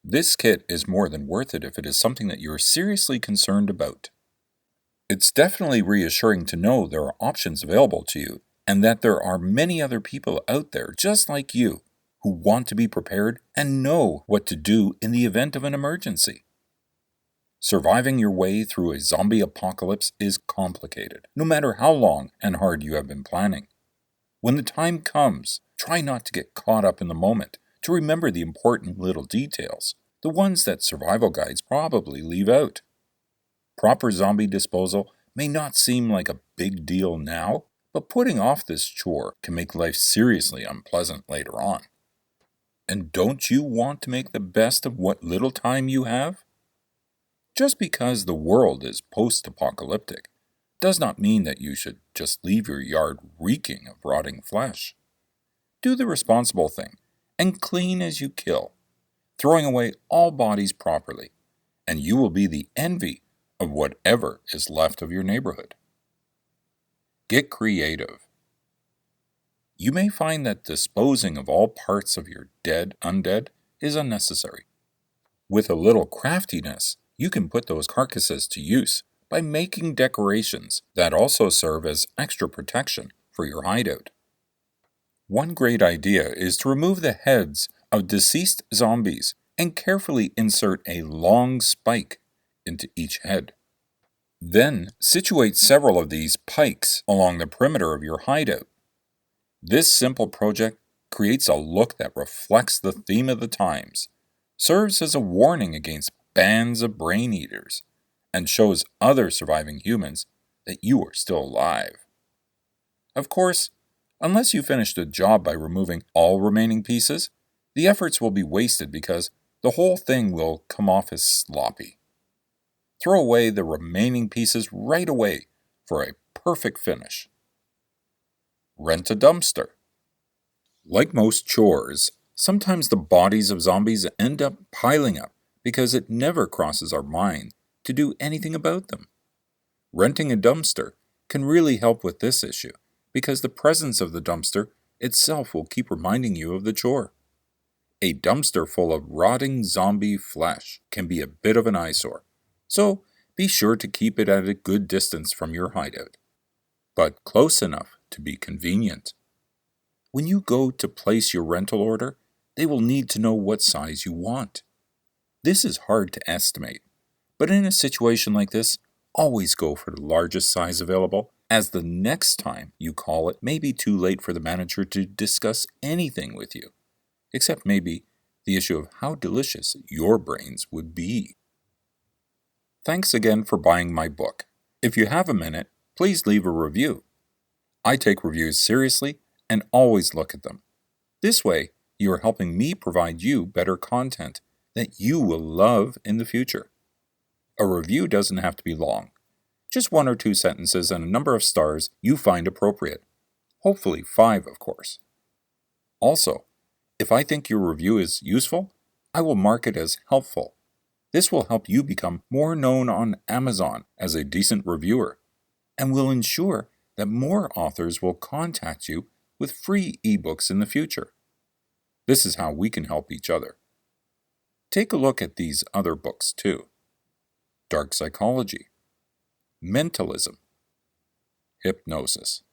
This kit is more than worth it if it is something that you are seriously concerned about. It's definitely reassuring to know there are options available to you and that there are many other people out there just like you who want to be prepared and know what to do in the event of an emergency. Surviving your way through a zombie apocalypse is complicated, no matter how long and hard you have been planning. When the time comes, try not to get caught up in the moment, to remember the important little details, the ones that survival guides probably leave out. Proper zombie disposal may not seem like a big deal now, but putting off this chore can make life seriously unpleasant later on. And don't you want to make the best of what little time you have? Just because the world is post-apocalyptic does not mean that you should just leave your yard reeking of rotting flesh. Do the responsible thing and clean as you kill, throwing away all bodies properly, and you will be the envy of whatever is left of your neighborhood. Get creative. You may find that disposing of all parts of your dead undead is unnecessary. With a little craftiness, you can put those carcasses to use by making decorations that also serve as extra protection for your hideout. One great idea is to remove the heads of deceased zombies and carefully insert a long spike into each head. Then situate several of these pikes along the perimeter of your hideout. This simple project creates a look that reflects the theme of the times, serves as a warning against bands of brain eaters, and shows other surviving humans that you are still alive. Of course, unless you finish the job by removing all remaining pieces, the efforts will be wasted because the whole thing will come off as sloppy. Throw away the remaining pieces right away for a perfect finish. Rent a dumpster. Like most chores, sometimes the bodies of zombies end up piling up because it never crosses our mind to do anything about them. Renting a dumpster can really help with this issue because the presence of the dumpster itself will keep reminding you of the chore. A dumpster full of rotting zombie flesh can be a bit of an eyesore, so be sure to keep it at a good distance from your hideout, but close enough to be convenient. When you go to place your rental order, they will need to know what size you want. This is hard to estimate, but in a situation like this, always go for the largest size available, as the next time you call it may be too late for the manager to discuss anything with you, except maybe the issue of how delicious your brains would be. Thanks again for buying my book. If you have a minute, please leave a review. I take reviews seriously and always look at them. This way, you are helping me provide you better content that you will love in the future. A review doesn't have to be long. Just 1 or 2 sentences and a number of stars you find appropriate. Hopefully 5, of course. Also, if I think your review is useful, I will mark it as helpful. This will help you become more known on Amazon as a decent reviewer, and will ensure that more authors will contact you with free ebooks in the future. This is how we can help each other. Take a look at these other books too. Dark Psychology, Mentalism, Hypnosis.